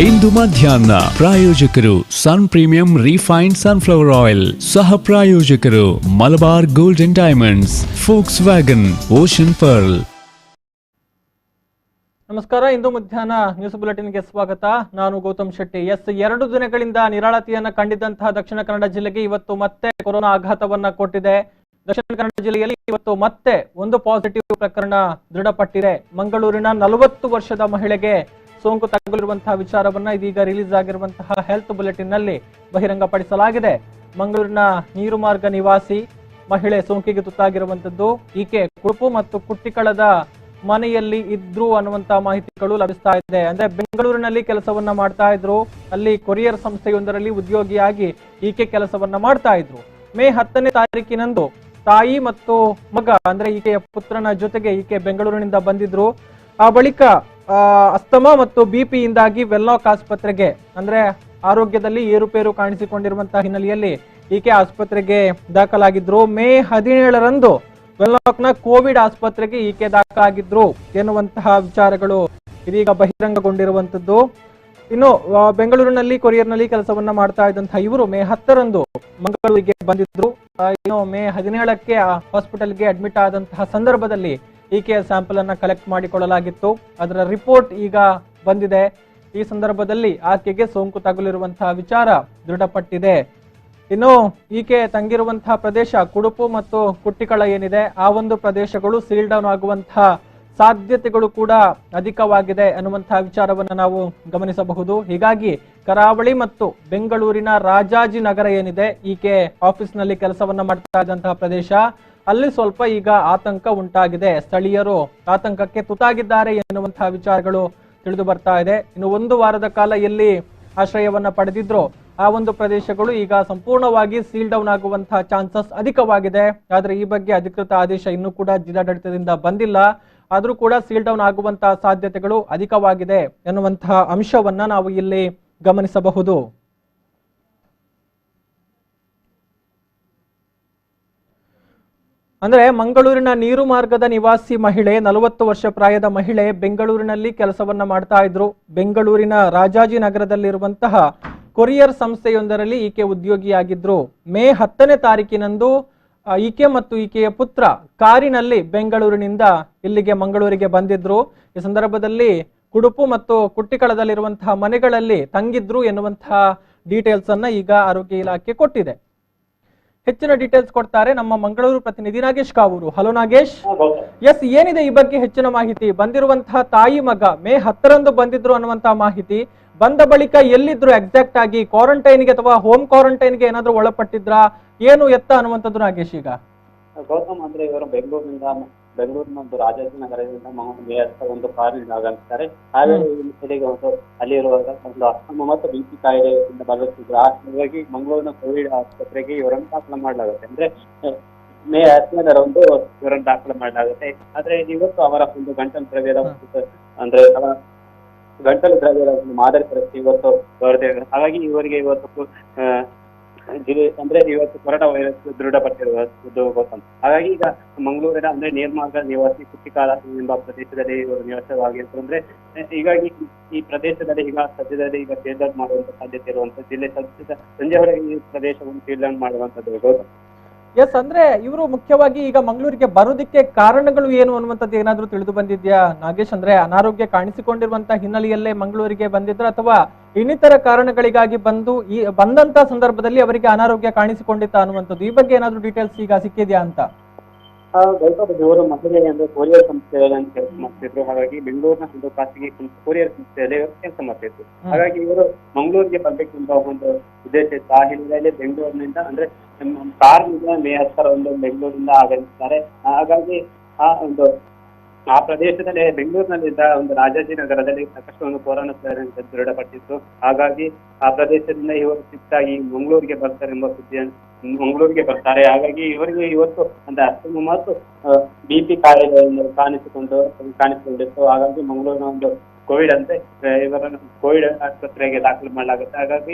ಇಂದು ಮಧ್ಯಾಹ್ನ ಪ್ರಾಯೋಜಕರು ಸನ್ premium refined sunflower oil, ಸಹ ಪ್ರಾಯೋಜಕರು Malabar gold and diamonds, forks wagon, ocean pearl. ನಮಸ್ಕಾರ. ಇಂದು ಮಧ್ಯಾಹ್ನ ನ್ಯೂಸ್ ಬುಲೆಟಿನ್ಗೆ ಸ್ವಾಗತ. ನಾನು ಗೌತಮ್ ಶೆಟ್ಟಿ. 2 ದಿನಗಳಿಂದ ನಿರಾಳತೆಯನ್ನ ಕಂಡಿದ್ದಂತಹ ದಕ್ಷಿಣ ಕನ್ನಡ ಜಿಲ್ಲೆಗೆ ಇವತ್ತು ಮತ್ತೆ ಕೊರೋನಾ ಆಘಾತವನ್ನ ಕೊಟ್ಟಿದೆ. ದಕ್ಷಿಣ ಕನ್ನಡ ಜಿಲ್ಲೆಯಲ್ಲಿ ಇವತ್ತು ಮತ್ತೆ ಒಂದು ಪಾಸಿಟಿವ್ ಪ್ರಕರಣ ದೃಢಪಟ್ಟಿದೆ. ಮಂಗಳೂರಿನ 40 ವರ್ಷದ ಮಹಿಳೆಗೆ ಸೋಂಕು ತಗುಲಿರುವಂತಹ ವಿಚಾರವನ್ನ ಇದೀಗ ರಿಲೀಸ್ ಆಗಿರುವಂತಹ ಹೆಲ್ತ್ ಬುಲೆಟಿನ್ ನಲ್ಲಿ ಬಹಿರಂಗಪಡಿಸಲಾಗಿದೆ. ಮಂಗಳೂರಿನ ನೀರುಮಾರ್ಗ ನಿವಾಸಿ ಮಹಿಳೆ ಸೋಂಕಿಗೆ ತುತ್ತಾಗಿರುವಂತದ್ದು. ಈಕೆ ಕುಡುಪು ಮತ್ತು ಕುಟ್ಟಿಕಳದ ಮನೆಯಲ್ಲಿ ಇದ್ರು ಅನ್ನುವಂತಹ ಮಾಹಿತಿಗಳು ಲಭಿಸ್ತಾ ಇದೆ. ಅಂದ್ರೆ ಬೆಂಗಳೂರಿನಲ್ಲಿ ಕೆಲಸವನ್ನ ಮಾಡ್ತಾ ಇದ್ರು. ಅಲ್ಲಿ ಕೊರಿಯರ್ ಸಂಸ್ಥೆಯೊಂದರಲ್ಲಿ ಉದ್ಯೋಗಿಯಾಗಿ ಈಕೆ ಕೆಲಸವನ್ನ ಮಾಡ್ತಾ ಇದ್ರು. ಮೇ 10ನೇ ತಾರೀಕಿನಂದು ತಾಯಿ ಮತ್ತು ಮಗ ಅಂದ್ರೆ ಈಕೆಯ ಪುತ್ರನ ಜೊತೆಗೆ ಈಕೆ ಬೆಂಗಳೂರಿನಿಂದ ಬಂದಿದ್ರು. ಆ ಬಳಿಕ ಅಸ್ತಮಾ ಮತ್ತು ಬಿಪಿ ಇಂದಾಗಿ ವೆನ್ಲಾಕ್ ಆಸ್ಪತ್ರೆಗೆ ಅಂದ್ರೆ ಆರೋಗ್ಯದಲ್ಲಿ ಏರುಪೇರು ಕಾಣಿಸಿಕೊಂಡಿರುವಂತಹ ಹಿನ್ನೆಲೆಯಲ್ಲಿ ಈಕೆ ಆಸ್ಪತ್ರೆಗೆ ದಾಖಲಾಗಿದ್ರು. ಮೇ 17ರಂದು ವೆನ್ಲಾಕ್ನ ಕೋವಿಡ್ ಆಸ್ಪತ್ರೆಗೆ ಈಕೆ ದಾಖಲಾಗಿದ್ರು ಎನ್ನುವಂತಹ ವಿಚಾರಗಳು ಇದೀಗ ಬಹಿರಂಗಗೊಂಡಿರುವಂತದ್ದು. ಇನ್ನು ಬೆಂಗಳೂರಿನಲ್ಲಿ ಕೊರಿಯರ್ನಲ್ಲಿ ಕೆಲಸವನ್ನ ಮಾಡ್ತಾ ಇದ್ದಂತಹ ಇವರು ಮೇ 10ರಂದು ಮಂಗಳೂರಿಗೆ ಬಂದಿದ್ರು. ಇನ್ನು ಮೇ 17ಕ್ಕೆ ಹಾಸ್ಪಿಟಲ್ಗೆ ಅಡ್ಮಿಟ್ ಆದಂತಹ ಸಂದರ್ಭದಲ್ಲಿ ಈಕೆಯ ಸ್ಯಾಂಪಲ್ ಅನ್ನ ಕಲೆಕ್ಟ್ ಮಾಡಿಕೊಳ್ಳಲಾಗಿತ್ತು. ಅದರ ರಿಪೋರ್ಟ್ ಈಗ ಬಂದಿದೆ. ಈ ಸಂದರ್ಭದಲ್ಲಿ ಆಕೆಗೆ ಸೋಂಕು ತಗುಲಿರುವಂತಹ ವಿಚಾರ ದೃಢಪಟ್ಟಿದೆ. ಇನ್ನು ಈಕೆ ತಂಗಿರುವಂತಹ ಪ್ರದೇಶ ಕುಡುಪು ಮತ್ತು ಕುಟ್ಟಿಕಳ ಏನಿದೆ, ಆ ಒಂದು ಪ್ರದೇಶಗಳು ಸೀಲ್ ಡೌನ್ ಆಗುವಂತಹ ಸಾಧ್ಯತೆಗಳು ಕೂಡ ಅಧಿಕವಾಗಿದೆ ಅನ್ನುವಂತಹ ವಿಚಾರವನ್ನ ನಾವು ಗಮನಿಸಬಹುದು. ಹೀಗಾಗಿ ಕರಾವಳಿ ಮತ್ತು ಬೆಂಗಳೂರಿನ ರಾಜಾಜಿನಗರ ಏನಿದೆ, ಈಕೆ ಆಫೀಸ್ ನಲ್ಲಿ ಕೆಲಸವನ್ನ ಮಾಡ್ತಾ ಇದ್ದಂತಹ ಪ್ರದೇಶ, ಅಲ್ಲಿ ಸ್ವಲ್ಪ ಈಗ ಆತಂಕ ಉಂಟಾಗಿದೆ. ಸ್ಥಳೀಯರು ಆತಂಕಕ್ಕೆ ತುತ್ತಾಗಿದ್ದಾರೆ ಎನ್ನುವಂತಹ ವಿಚಾರಗಳು ತಿಳಿದು ಬರ್ತಾ ಇದೆ. ಇನ್ನು 1 ವಾರದ ಕಾಲ ಎಲ್ಲಿ ಆಶ್ರಯವನ್ನ ಪಡೆದಿದ್ರು ಆ ಒಂದು ಪ್ರದೇಶಗಳು ಈಗ ಸಂಪೂರ್ಣವಾಗಿ ಸೀಲ್ ಡೌನ್ ಆಗುವಂತಹ ಚಾನ್ಸಸ್ ಅಧಿಕವಾಗಿದೆ. ಆದ್ರೆ ಈ ಬಗ್ಗೆ ಅಧಿಕೃತ ಆದೇಶ ಇನ್ನೂ ಕೂಡ ಜಿಲ್ಲಾಡಳಿತದಿಂದ ಬಂದಿಲ್ಲ. ಆದ್ರೂ ಕೂಡ ಸೀಲ್ ಡೌನ್ ಆಗುವಂತಹ ಸಾಧ್ಯತೆಗಳು ಅಧಿಕವಾಗಿದೆ ಎನ್ನುವಂತಹ ಅಂಶವನ್ನ ನಾವು ಇಲ್ಲಿ ಗಮನಿಸಬಹುದು. ಅಂದ್ರೆ ಮಂಗಳೂರಿನ ನೀರು ಮಾರ್ಗದ ನಿವಾಸಿ ಮಹಿಳೆ, 40 ವರ್ಷ ಪ್ರಾಯದ ಮಹಿಳೆ ಬೆಂಗಳೂರಿನಲ್ಲಿ ಕೆಲಸವನ್ನ ಮಾಡ್ತಾ ಇದ್ರು. ಬೆಂಗಳೂರಿನ ರಾಜಾಜಿನಗರದಲ್ಲಿರುವಂತಹ ಕೊರಿಯರ್ ಸಂಸ್ಥೆಯೊಂದರಲ್ಲಿ ಈಕೆ ಉದ್ಯೋಗಿಯಾಗಿದ್ರು. ಮೇ 10ನೇ ತಾರೀಕಿನಂದು ಈಕೆ ಮತ್ತು ಈಕೆಯ ಪುತ್ರ ಕಾರಿನಲ್ಲಿ ಬೆಂಗಳೂರಿನಿಂದ ಇಲ್ಲಿಗೆ ಮಂಗಳೂರಿಗೆ ಬಂದಿದ್ರು. ಈ ಸಂದರ್ಭದಲ್ಲಿ ಕುಡುಪು ಮತ್ತು ಕುಟ್ಟಿಕಳದಲ್ಲಿರುವಂತಹ ಮನೆಗಳಲ್ಲಿ ತಂಗಿದ್ರು ಎನ್ನುವಂತಹ ಡೀಟೇಲ್ಸ್ ಅನ್ನ ಈಗ ಆರೋಗ್ಯ ಇಲಾಖೆ ಕೊಟ್ಟಿದೆ. ಹೆಚ್ಚಿನ ಡೀಟೇಲ್ಸ್ ಕೊಡ್ತಾರೆ ನಮ್ಮ ಮಂಗಳೂರು ಪ್ರತಿನಿಧಿ ನಾಗೇಶ್ ಕಾವೂರು. ಹಲೋ ನಾಗೇಶ್. ಎಸ್, ಏನಿದೆ ಈ ಬಗ್ಗೆ ಹೆಚ್ಚಿನ ಮಾಹಿತಿ? ಬಂದಿರುವಂತಹ ತಾಯಿ ಮಗ ಮೇ 10ರಂದು ಬಂದಿದ್ರು ಅನ್ನುವಂತಹ ಮಾಹಿತಿ, ಬಂದ ಬಳಿಕ ಎಲ್ಲಿದ್ರು ಎಕ್ಸಾಕ್ಟ್ ಆಗಿ? ಕ್ವಾರಂಟೈನ್ಗೆ ಅಥವಾ ಹೋಮ್ ಕ್ವಾರಂಟೈನ್ಗೆ ಏನಾದ್ರು ಒಳಪಟ್ಟಿದ್ರಾ, ಏನು ಎತ್ತ ಅನ್ನುವಂಥದ್ದು ನಾಗೇಶ್? ಈಗ ಗೌತಮ್, ಅಂದ್ರೆ ಇವರು ಬೆಂಗಳೂರಿನ ಒಂದು ರಾಜಾಜಿನಗರದಿಂದ ಒಂದು ಕಾರಿನಿಂದ ಆಗಮಿಸ್ತಾರೆ. ಹಾವೇರಿ ಜಿಲ್ಲೆಗೆ ಅಲ್ಲಿರುವಾಗ ಒಂದು ಅಸ್ತಮ ಮತ್ತು ಬಿಪಿ ಕಾಯಿಲೆಯಿಂದ ಬರುತ್ತಿದ್ರು. ಹಾಗಾಗಿ ಮಂಗಳೂರಿನ ಕೋವಿಡ್ ಆಸ್ಪತ್ರೆಗೆ ಇವರನ್ನು ದಾಖಲು ಮಾಡಲಾಗುತ್ತೆ. ಅಂದ್ರೆ ಮೇ 17ರಂದು ಇವರನ್ನು ದಾಖಲು ಮಾಡಲಾಗುತ್ತೆ. ಆದ್ರೆ ಇವತ್ತು ಅವರ ಒಂದು ಗಂಟಲು ದ್ರವ್ಯದ ಅಂದ್ರೆ ಅವರ ಗಂಟಲು ದ್ರವ್ಯದ ಒಂದು ಮಾದರಿ ಪರೀಕ್ಷೆ ಇವತ್ತು ಬರುತ್ತೆ. ಹಾಗಾಗಿ ಇವರಿಗೆ ಇವತ್ತು ಅಂದ್ರೆ ಇವತ್ತು ಕೊರೋನಾ ವೈರಸ್ ದೃಢಪಟ್ಟಿರುವುದು ಗೌತಮ್. ಹಾಗಾಗಿ ಈಗ ಮಂಗಳೂರಿನ ಅಂದ್ರೆ ನೀರ್ಮಾರ್ಗ ನಿವಾಸಿ ಕುಟ್ಟಿಕಾಳ ಎಂಬ ಪ್ರದೇಶದಲ್ಲಿ ಇವರು ನಿವಾಸವಾಗಿರ್ತಾರೆ. ಅಂದ್ರೆ ಹೀಗಾಗಿ ಈ ಪ್ರದೇಶದಲ್ಲಿ ಈಗ ಸದ್ಯದಲ್ಲಿ ಈಗ ಸೀಲ್ ಡೌನ್ ಮಾಡುವಂತ ಸಾಧ್ಯತೆ ಇರುವಂತ ಜಿಲ್ಲೆ ಸಂಜೆವರೆಗೆ ಈ ಪ್ರದೇಶವನ್ನು ಸೀಲ್ ಡೌನ್ ಮಾಡುವಂತದ್ದು ಗೌತಮ್. ಎಸ್, ಅಂದ್ರೆ ಇವರು ಮುಖ್ಯವಾಗಿ ಈಗ ಮಂಗಳೂರಿಗೆ ಬರೋದಕ್ಕೆ ಕಾರಣಗಳು ಏನು ಅನ್ನುವಂಥದ್ದು ಏನಾದ್ರೂ ತಿಳಿದು ಬಂದಿದ್ಯಾ ನಾಗೇಶ್? ಅಂದ್ರೆ ಅನಾರೋಗ್ಯ ಕಾಣಿಸಿಕೊಂಡಿರುವಂತಹ ಹಿನ್ನೆಲೆಯಲ್ಲೇ ಮಂಗಳೂರಿಗೆ ಬಂದಿದ್ರ ಅಥವಾ ಇನ್ನಿತರ ಕಾರಣಗಳಿಗಾಗಿ ಬಂದಂತ ಸಂದರ್ಭದಲ್ಲಿ ಅವರಿಗೆ ಅನಾರೋಗ್ಯ ಕಾಣಿಸಿಕೊಂಡಿತ್ತ ಅನ್ನುವಂಥದ್ದು, ಈ ಬಗ್ಗೆ ಏನಾದ್ರೂ ಡೀಟೇಲ್ಸ್ ಈಗ ಸಿಕ್ಕಿದ್ಯಾ ಅಂತ? ಗೌತಮ್, ಇವರು ಮೊದಲೇ ಅಂದ್ರೆ ಕೊರಿಯರ್ ಸಂಸ್ಥೆಯಲ್ಲಿ ಕೆಲಸ ಮಾಡ್ತಿದ್ರು. ಹಾಗಾಗಿ ಬೆಂಗಳೂರಿನ ಒಂದು ಖಾಸಗಿ ಕೊರಿಯರ್ ಸಂಸ್ಥೆಯಲ್ಲಿ ಕೆಲಸ ಮಾಡ್ತಿದ್ರು. ಹಾಗಾಗಿ ಇವರು ಮಂಗಳೂರಿಗೆ ಬರ್ಬೇಕೆಂಬ ಒಂದು ಉದ್ದೇಶ ಇತ್ತು. ಆ ಹಿನ್ನೆಲೆಯಲ್ಲಿ ಬೆಂಗಳೂರಿನಿಂದ ಅಂದ್ರೆ ಕಾರ್ನಿಂದ ಮೇ 10ರಂದು ಬೆಂಗಳೂರಿನಿಂದ ಆಗಮಿಸ್ತಾರೆ. ಹಾಗಾಗಿ ಆ ಪ್ರದೇಶದಲ್ಲಿ ಬೆಂಗಳೂರಿನಲ್ಲಿದ್ದ ಒಂದು ರಾಜಾಜಿನಗರದಲ್ಲಿ ಸಾಕಷ್ಟು ಒಂದು ಕೊರೋನಾ ದೃಢಪಟ್ಟಿತ್ತು. ಹಾಗಾಗಿ ಆ ಪ್ರದೇಶದಿಂದ ಇವರು ಶಿಫ್ಟಾಗಿ ಮಂಗಳೂರಿಗೆ ಬರ್ತಾರೆ ಎಂಬ ಸುದ್ದಿಯನ್ನು ಮಂಗಳೂರಿಗೆ ಬರ್ತಾರೆ. ಹಾಗಾಗಿ ಇವರಿಗೆ ಇವತ್ತು ಅಂದ್ರೆ ಅಸ್ತಮ ಮತ್ತು ಬಿಪಿ ಕಾಯಿಲೆಯನ್ನು ಕಾಣಿಸಿಕೊಂಡಿತ್ತು. ಹಾಗಾಗಿ ಮಂಗಳೂರಿನ ಒಂದು ಕೋವಿಡ್ ಅಂತೆ ಇವರನ್ನು ಕೋವಿಡ್ ಆಸ್ಪತ್ರೆಗೆ ದಾಖಲು ಮಾಡಲಾಗುತ್ತೆ. ಹಾಗಾಗಿ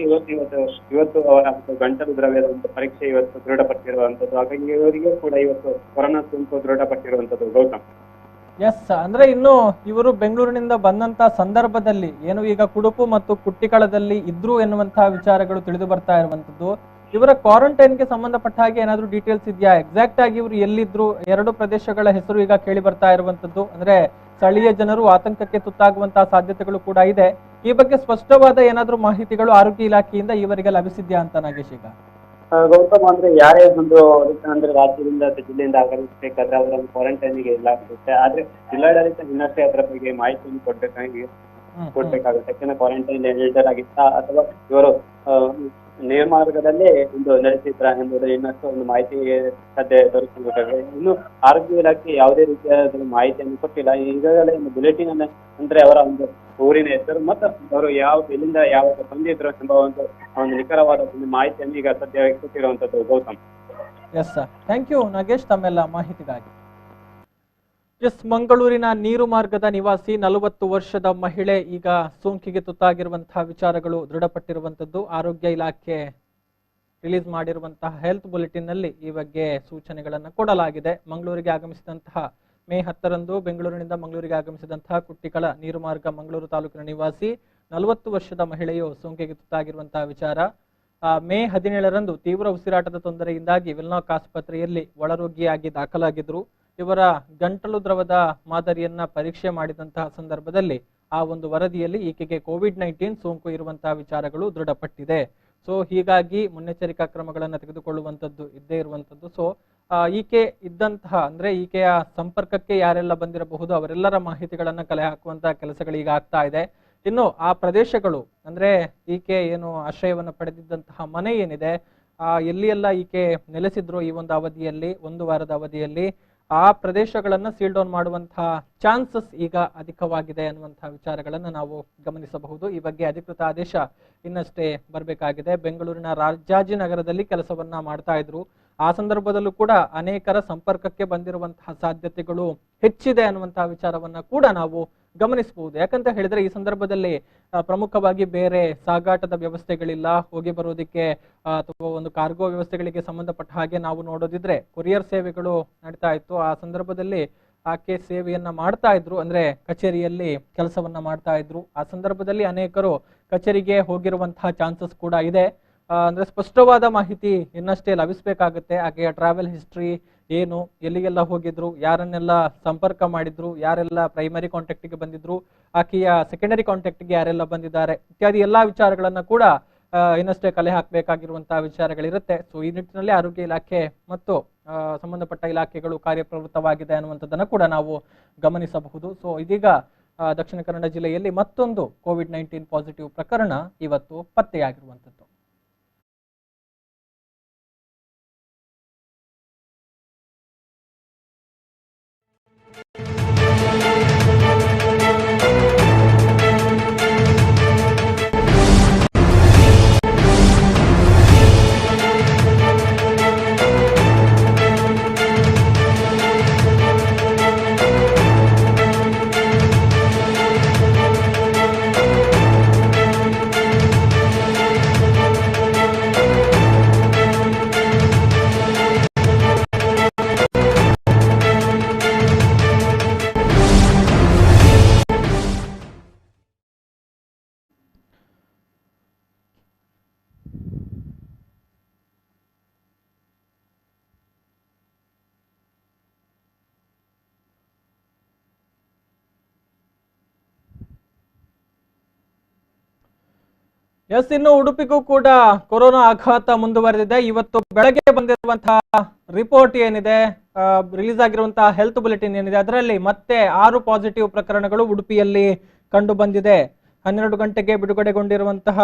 ಇವತ್ತು ಅವರ ಗಂಟಲು ದ್ರವ್ಯದ ಒಂದು ಪರೀಕ್ಷೆ ಇವತ್ತು ದೃಢಪಟ್ಟಿರುವಂತದ್ದು. ಹಾಗಾಗಿ ಇವರಿಗೆ ಕೂಡ ಇವತ್ತು ಕೊರೋನಾ ಸೋಂಕು ದೃಢಪಟ್ಟಿರುವಂತದ್ದು ಗೌತಮ್. ಎಸ್, ಅಂದ್ರೆ ಇನ್ನು ಇವರು ಬೆಂಗಳೂರಿನಿಂದ ಬಂದಂತ ಸಂದರ್ಭದಲ್ಲಿ ಏನು ಈಗ ಕುಡುಪು ಮತ್ತು ಕುಟ್ಟಿಕಳದಲ್ಲಿ ಇದ್ರು ಎನ್ನುವಂತಹ ವಿಚಾರಗಳು ತಿಳಿದು ಬರ್ತಾ ಇರುವಂತದ್ದು. ಇವರ ಕ್ವಾರಂಟೈನ್ಗೆ ಸಂಬಂಧಪಟ್ಟ ಹಾಗೆ ಏನಾದ್ರು ಡೀಟೇಲ್ಸ್ ಇದೆಯಾ? ಎಕ್ಸಾಕ್ಟ್ ಆಗಿ ಇವರು ಎಲ್ಲಿದ್ರು, ಎರಡು ಪ್ರದೇಶಗಳ ಹೆಸರು ಈಗ ಕೇಳಿ ಬರ್ತಾ ಇರುವಂತದ್ದು. ಅಂದ್ರೆ ಸ್ಥಳೀಯ ಜನರು ಆತಂಕಕ್ಕೆ ತುತ್ತಾಗುವಂತಹ ಸಾಧ್ಯತೆಗಳು ಕೂಡ ಇದೆ. ಈ ಬಗ್ಗೆ ಸ್ಪಷ್ಟವಾದ ಏನಾದ್ರು ಮಾಹಿತಿಗಳು ಆರೋಗ್ಯ ಇಲಾಖೆಯಿಂದ ಇವರಿಗೆ ಲಭಿಸಿದ್ಯಾ ಅಂತ ನಾಗೇಶ್? ಈಗ ಗೌತಮ್, ಅಂದ್ರೆ ಯಾರೇ ಒಂದು ಅಂದ್ರೆ ರಾಜ್ಯದಿಂದ ಅಥವಾ ಜಿಲ್ಲೆಯಿಂದ ಆಗಮಿಸಬೇಕಾದ್ರೆ ಅವರನ್ನು ಕ್ವಾರಂಟೈನ್ಗೆ ಇಡಲಾಗುತ್ತೆ. ಆದ್ರೆ ಜಿಲ್ಲಾಡಳಿತ ಇನ್ನಷ್ಟೇ ಅದರ ಬಗ್ಗೆ ಮಾಹಿತಿಯನ್ನು ಕೊಡ್ಬೇಕಾಗುತ್ತೆ. ಯಾಕಂದ್ರೆ ಕ್ವಾರಂಟೈನ್ ನೀಡಲಾಗಿತ್ತ ಅಥವಾ ಇವರು ನೇರಮಾರ್ಗದಲ್ಲೇ ಒಂದು ನಡೆಸಿದ್ರ ಎಂಬುದು ಇನ್ನಷ್ಟು ಒಂದು ಮಾಹಿತಿ ಸದ್ಯ ದೊರಕಬೇಕಾಗಿದೆ. ಇನ್ನು ಆರೋಗ್ಯ ಇಲಾಖೆ ಯಾವುದೇ ರೀತಿಯಾದ ಮಾಹಿತಿಯನ್ನು ಕೊಟ್ಟಿಲ್ಲ. ಈಗಾಗಲೇ ಒಂದು ಬುಲೆಟಿನ್ ಅನ್ನ ಅಂದ್ರೆ ಅವರ ಒಂದು ಊರಿನ ಹೆಸರು ಮತ್ತು ಅವರು ಎಲ್ಲಿಂದ ಯಾವಾಗ ಬಂದಿದ್ರು ಎಂಬ ಒಂದು ನಿಖರವಾದ ಒಂದು ಮಾಹಿತಿಯನ್ನು ಈಗ ಸದ್ಯ ಕೊಟ್ಟಿರುವಂತದ್ದು. Gautam, yes sir, thank you Nagesh ತಮ್ಮೆಲ್ಲ ಮಾಹಿತಿಗಾಗಿ. ಎಸ್, ಮಂಗಳೂರಿನ ನೀರು ಮಾರ್ಗದ ನಿವಾಸಿ 40 ವರ್ಷದ ಮಹಿಳೆ ಈಗ ಸೋಂಕಿಗೆ ತುತ್ತಾಗಿರುವಂತಹ ವಿಚಾರಗಳು ದೃಢಪಟ್ಟಿರುವಂತದ್ದು. ಆರೋಗ್ಯ ಇಲಾಖೆ ರಿಲೀಸ್ ಮಾಡಿರುವಂತಹ ಹೆಲ್ತ್ ಬುಲೆಟಿನ್ ನಲ್ಲಿ ಈ ಬಗ್ಗೆ ಸೂಚನೆಗಳನ್ನು ಕೊಡಲಾಗಿದೆ. ಮಂಗಳೂರಿಗೆ ಆಗಮಿಸಿದಂತಹ ಮೇ 10ರಂದು ಬೆಂಗಳೂರಿನಿಂದ ಮಂಗಳೂರಿಗೆ ಆಗಮಿಸಿದಂತಹ ಕುಟ್ಟಿಕಳ ನೀರು ಮಾರ್ಗ ಮಂಗಳೂರು ತಾಲೂಕಿನ ನಿವಾಸಿ 40 ವರ್ಷದ ಮಹಿಳೆಯು ಸೋಂಕಿಗೆ ತುತ್ತಾಗಿರುವಂತಹ ವಿಚಾರ. ಮೇ 17ರಂದು ತೀವ್ರ ಉಸಿರಾಟದ ತೊಂದರೆಯಿಂದಾಗಿ ವೆಲ್ನಾಕ್ ಆಸ್ಪತ್ರೆಯಲ್ಲಿ ಒಳರೋಗಿಯಾಗಿ ದಾಖಲಾಗಿದ್ರು. ಇವರ ಗಂಟಲು ದ್ರವದ ಮಾದರಿಯನ್ನ ಪರೀಕ್ಷೆ ಮಾಡಿದಂತಹ ಸಂದರ್ಭದಲ್ಲಿ ಆ ಒಂದು ವರದಿಯಲ್ಲಿ ಈಕೆಗೆ ಕೋವಿಡ್-19 ಸೋಂಕು ಇರುವಂತಹ ವಿಚಾರಗಳು ದೃಢಪಟ್ಟಿದೆ. ಸೊ ಹೀಗಾಗಿ ಮುನ್ನೆಚ್ಚರಿಕಾ ಕ್ರಮಗಳನ್ನು ತೆಗೆದುಕೊಳ್ಳುವಂಥದ್ದು ಇದ್ದೇ ಇರುವಂಥದ್ದು. ಸೊ ಈಕೆ ಇದ್ದಂತಹ ಅಂದ್ರೆ ಈಕೆಯ ಸಂಪರ್ಕಕ್ಕೆ ಯಾರೆಲ್ಲ ಬಂದಿರಬಹುದು ಅವರೆಲ್ಲರ ಮಾಹಿತಿಗಳನ್ನ ಕಲೆ ಹಾಕುವಂತಹ ಕೆಲಸಗಳು ಈಗ ಆಗ್ತಾ ಇದೆ. ಇನ್ನು ಆ ಪ್ರದೇಶಗಳು ಅಂದ್ರೆ ಈಕೆ ಏನು ಆಶ್ರಯವನ್ನು ಪಡೆದಿದ್ದಂತಹ ಮನೆ ಏನಿದೆ, ಎಲ್ಲಿ ಎಲ್ಲ ಈಕೆ ನೆಲೆಸಿದ್ರು ಈ ಒಂದು ಅವಧಿಯಲ್ಲಿ, 1 ವಾರದ ಅವಧಿಯಲ್ಲಿ, ಆ ಪ್ರದೇಶಗಳನ್ನ ಸೀಲ್ ಡೌನ್ ಮಾಡುವಂತಹ ಚಾನ್ಸಸ್ ಈಗ ಅಧಿಕವಾಗಿದೆ ಅನ್ನುವಂತಹ ವಿಚಾರಗಳನ್ನ ನಾವು ಗಮನಿಸಬಹುದು. ಈ ಬಗ್ಗೆ ಅಧಿಕೃತ ಆದೇಶ ಇನ್ನಷ್ಟೇ ಬರಬೇಕಾಗಿದೆ. ಬೆಂಗಳೂರಿನ ರಾಜಾಜಿನಗರದಲ್ಲಿ ಕೆಲಸವನ್ನ ಮಾಡ್ತಾ ಇದ್ರು. ಆ ಸಂದರ್ಭದಲ್ಲೂ ಕೂಡ ಅನೇಕರ ಸಂಪರ್ಕಕ್ಕೆ ಬಂದಿರುವಂತಹ ಸಾಧ್ಯತೆಗಳು ಹೆಚ್ಚಿದೆ ಅನ್ನುವಂತಹ ವಿಚಾರವನ್ನ ಕೂಡ ನಾವು ಗಮನಿಸಬಹುದು. ಯಾಕಂತ ಹೇಳಿದ್ರೆ ಈ ಸಂದರ್ಭದಲ್ಲಿ ಪ್ರಮುಖವಾಗಿ ಬೇರೆ ಸಾಗಾಟದ ವ್ಯವಸ್ಥೆಗಳಿಲ್ಲ, ಹೋಗಿ ಬರೋದಕ್ಕೆ ಅಥವಾ ಒಂದು ಕಾರ್ಗೋ ವ್ಯವಸ್ಥೆಗಳಿಗೆ ಸಂಬಂಧಪಟ್ಟ ಹಾಗೆ ನಾವು ನೋಡೋದಿದ್ರೆ ಕೊರಿಯರ್ ಸೇವೆಗಳು ನಡೀತಾ ಇತ್ತು. ಆ ಸಂದರ್ಭದಲ್ಲಿ ಆಕೆ ಸೇವೆಯನ್ನ ಮಾಡ್ತಾ ಇದ್ರು, ಅಂದ್ರೆ ಕಚೇರಿಯಲ್ಲಿ ಕೆಲಸವನ್ನ ಮಾಡ್ತಾ ಇದ್ರು. ಆ ಸಂದರ್ಭದಲ್ಲಿ ಅನೇಕರು ಕಚೇರಿಗೆ ಹೋಗಿರುವಂತಹ ಚಾನ್ಸಸ್ ಕೂಡ ಇದೆ. ಅಂದ್ರೆ ಸ್ಪಷ್ಟವಾದ ಮಾಹಿತಿ ಇನ್ನಷ್ಟೇ ಲಭಿಸಬೇಕಾಗುತ್ತೆ. ಆಕೆಯ ಟ್ರಾವೆಲ್ ಹಿಸ್ಟ್ರಿ ಏನು, ಎಲ್ಲಿಗೆಲ್ಲ ಹೋಗಿದ್ರು, ಯಾರನ್ನೆಲ್ಲ ಸಂಪರ್ಕ ಮಾಡಿದ್ರು, ಯಾರೆಲ್ಲ ಪ್ರೈಮರಿ ಕಾಂಟ್ಯಾಕ್ಟ್ಗೆ ಬಂದಿದ್ರು, ಆಕೆಯ ಸೆಕೆಂಡರಿ ಕಾಂಟ್ಯಾಕ್ಟ್ಗೆ ಯಾರೆಲ್ಲ ಬಂದಿದ್ದಾರೆ ಇತ್ಯಾದಿ ಎಲ್ಲಾ ವಿಚಾರಗಳನ್ನ ಕೂಡ ಇನ್ನಷ್ಟೇ ಕಲೆ ಹಾಕಬೇಕಾಗಿರುವಂತಹ ವಿಚಾರಗಳಿರುತ್ತೆ. ಸೊ ಈ ನಿಟ್ಟಿನಲ್ಲಿ ಆರೋಗ್ಯ ಇಲಾಖೆ ಮತ್ತು ಸಂಬಂಧಪಟ್ಟ ಇಲಾಖೆಗಳು ಕಾರ್ಯಪ್ರವೃತ್ತವಾಗಿದೆ ಅನ್ನುವಂಥದ್ದನ್ನು ಕೂಡ ನಾವು ಗಮನಿಸಬಹುದು. ಸೊ ಇದೀಗ ದಕ್ಷಿಣ ಕನ್ನಡ ಜಿಲ್ಲೆಯಲ್ಲಿ ಮತ್ತೊಂದು ಕೋವಿಡ್-19 ಪಾಸಿಟಿವ್ ಪ್ರಕರಣ ಇವತ್ತು ಪತ್ತೆಯಾಗಿರುವಂಥದ್ದು. ಎಸ್, ಇನ್ನು ಉಡುಪಿಗೂ ಕೂಡ ಕೊರೋನಾ ಆಘಾತ ಮುಂದುವರೆದಿದೆ. ಇವತ್ತು ಬೆಳಗ್ಗೆ ಬಂದಿರುವಂತಹ ರಿಪೋರ್ಟ್ ಏನಿದೆ, ರಿಲೀಸ್ ಆಗಿರುವಂತಹ ಹೆಲ್ತ್ ಬುಲೆಟಿನ್ ಏನಿದೆ, ಅದರಲ್ಲಿ ಮತ್ತೆ 6 ಪಾಸಿಟಿವ್ ಪ್ರಕರಣಗಳು ಉಡುಪಿಯಲ್ಲಿ ಕಂಡು ಬಂದಿದೆ. 12 ಗಂಟೆಗೆ ಬಿಡುಗಡೆಗೊಂಡಿರುವಂತಹ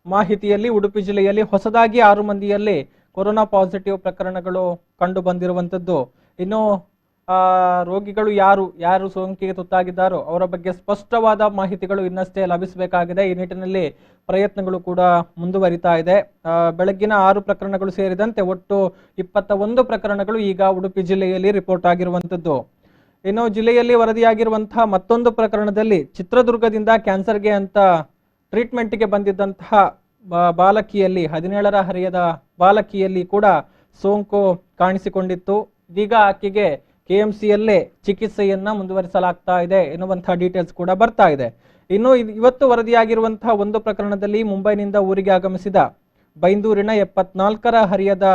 ಮಾಹಿತಿಯಲ್ಲಿ ಉಡುಪಿ ಜಿಲ್ಲೆಯಲ್ಲಿ ಹೊಸದಾಗಿ 6 ಮಂದಿಯಲ್ಲಿ ಕೊರೋನಾ ಪಾಸಿಟಿವ್ ಪ್ರಕರಣಗಳು ಕಂಡು ಬಂದಿರುವಂತದ್ದು. ಇನ್ನು ರೋಗಿಗಳು ಯಾರು ಸೋಂಕಿಗೆ ತುತ್ತಾಗಿದ್ದಾರೋ ಅವರ ಬಗ್ಗೆ ಸ್ಪಷ್ಟವಾದ ಮಾಹಿತಿಗಳು ಇನ್ನಷ್ಟೇ ಲಭಿಸಬೇಕಾಗಿದೆ. ಈ ನಿಟ್ಟಿನಲ್ಲಿ ಪ್ರಯತ್ನಗಳು ಕೂಡ ಮುಂದುವರಿತಾ ಇದೆ. ಬೆಳಗ್ಗಿನ 6 ಪ್ರಕರಣಗಳು ಸೇರಿದಂತೆ ಒಟ್ಟು 21 ಪ್ರಕರಣಗಳು ಈಗ ಉಡುಪಿ ಜಿಲ್ಲೆಯಲ್ಲಿ ರಿಪೋರ್ಟ್ ಆಗಿರುವಂತದ್ದು. ಇನ್ನು ಜಿಲ್ಲೆಯಲ್ಲಿ ವರದಿಯಾಗಿರುವಂತಹ ಮತ್ತೊಂದು ಪ್ರಕರಣದಲ್ಲಿ ಚಿತ್ರದುರ್ಗದಿಂದ ಕ್ಯಾನ್ಸರ್ಗೆ ಅಂತ ಟ್ರೀಟ್ಮೆಂಟ್ಗೆ ಬಂದಿದ್ದಂತಹ ಬಾಲಕಿಯಲ್ಲಿ 17ರ ಹರೆಯದ ಬಾಲಕಿಯಲ್ಲಿ ಕೂಡ ಸೋಂಕು ಕಾಣಿಸಿಕೊಂಡಿತ್ತು. ಇದೀಗ ಆಕೆಗೆ KMCಯಲ್ಲೇ ಚಿಕಿತ್ಸೆಯನ್ನ ಮುಂದುವರಿಸಲಾಗ್ತಾ ಇದೆ ಎನ್ನುವಂತಹ ಡೀಟೇಲ್ಸ್ ಕೂಡ ಬರ್ತಾ ಇದೆ. ಇನ್ನು ಇವತ್ತು ವರದಿಯಾಗಿರುವಂತಹ ಒಂದು ಪ್ರಕರಣದಲ್ಲಿ ಮುಂಬೈನಿಂದ ಊರಿಗೆ ಆಗಮಿಸಿದ ಬೈಂದೂರಿನ 74ರ ಹರಿಯದ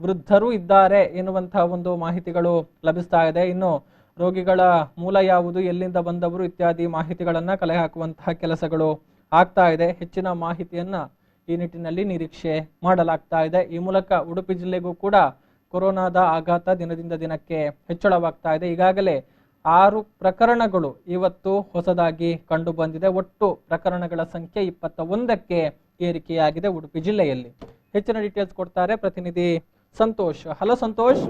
ವೃದ್ಧರು ಇದ್ದಾರೆ ಎನ್ನುವಂತಹ ಒಂದು ಮಾಹಿತಿಗಳು ಲಭಿಸ್ತಾ ಇದೆ. ಇನ್ನು ರೋಗಿಗಳ ಮೂಲ ಯಾವುದು, ಎಲ್ಲಿಂದ ಬಂದವರು ಇತ್ಯಾದಿ ಮಾಹಿತಿಗಳನ್ನ ಕಲೆ ಹಾಕುವಂತಹ ಕೆಲಸಗಳು ಆಗ್ತಾ ಇದೆ. ಹೆಚ್ಚಿನ ಮಾಹಿತಿಯನ್ನ ಈ ನಿಟ್ಟಿನಲ್ಲಿ ನಿರೀಕ್ಷೆ ಮಾಡಲಾಗ್ತಾ ಇದೆ. ಈ ಮೂಲಕ ಉಡುಪಿ ಜಿಲ್ಲೆಗೂ ಕೂಡ ಕೊರೋನಾದ ಆಘಾತ ದಿನದಿಂದ ದಿನಕ್ಕೆ ಹೆಚ್ಚಳವಾಗ್ತಾ ಇದೆ. ಈಗಾಗಲೇ 6 ಪ್ರಕರಣಗಳು ಇವತ್ತು ಹೊಸದಾಗಿ ಕಂಡು ಬಂದಿದೆ. ಒಟ್ಟು ಪ್ರಕರಣಗಳ ಸಂಖ್ಯೆ 21ಕ್ಕೆ ಏರಿಕೆಯಾಗಿದೆ ಉಡುಪಿ ಜಿಲ್ಲೆಯಲ್ಲಿ. ಹೆಚ್ಚಿನ ಡೀಟೇಲ್ಸ್ ಕೊಡ್ತಾರೆ ಪ್ರತಿನಿಧಿ ಸಂತೋಷ್. ಹಲೋ ಸಂತೋಷ್.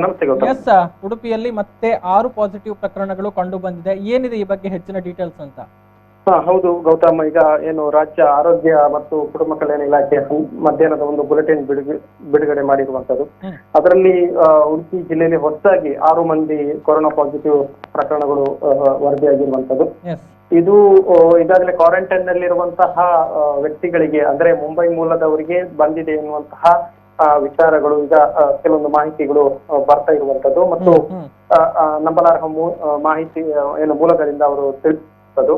ನಮಸ್ತೆ ಗೌತಮ್. ಎಸ್, ಉಡುಪಿಯಲ್ಲಿ ಮತ್ತೆ 6 ಪಾಸಿಟಿವ್ ಪ್ರಕರಣಗಳು ಕಂಡು ಬಂದಿದೆ. ಏನಿದೆ ಈ ಬಗ್ಗೆ ಹೆಚ್ಚಿನ ಡೀಟೇಲ್ಸ್ ಅಂತ? ಹೌದು ಗೌತಮ್, ಈಗ ಏನು ರಾಜ್ಯ ಆರೋಗ್ಯ ಮತ್ತು ಕುಟುಂಬ ಕಲ್ಯಾಣ ಇಲಾಖೆ ಮಧ್ಯಾಹ್ನದ ಒಂದು ಬುಲೆಟಿನ್ ಬಿಡುಗಡೆ ಮಾಡಿರುವಂತದ್ದು. ಅದರಲ್ಲಿ ಉಡುಪಿ ಜಿಲ್ಲೆಯಲ್ಲಿ ಹೊಸದಾಗಿ 6 ಮಂದಿ ಕೊರೋನಾ ಪಾಸಿಟಿವ್ ಪ್ರಕರಣಗಳು ವರದಿಯಾಗಿರುವಂತದ್ದು. ಇದು ಈಗಾಗಲೇ ಕ್ವಾರಂಟೈನ್ ನಲ್ಲಿರುವಂತಹ ವ್ಯಕ್ತಿಗಳಿಗೆ ಅಂದ್ರೆ ಮುಂಬೈ ಮೂಲದವರಿಗೆ ಬಂದಿದೆ ಎನ್ನುವಂತಹ ವಿಚಾರಗಳು ಈಗ ಕೆಲವೊಂದು ಮಾಹಿತಿಗಳು ಬರ್ತಾ ಇರುವಂತದ್ದು ಮತ್ತು ನಂಬಲಾರ್ಹ ಮಾಹಿತಿ ಏನು ಮೂಲಗಳಿಂದ ಅವರು ತಿಳಿಸುವುದು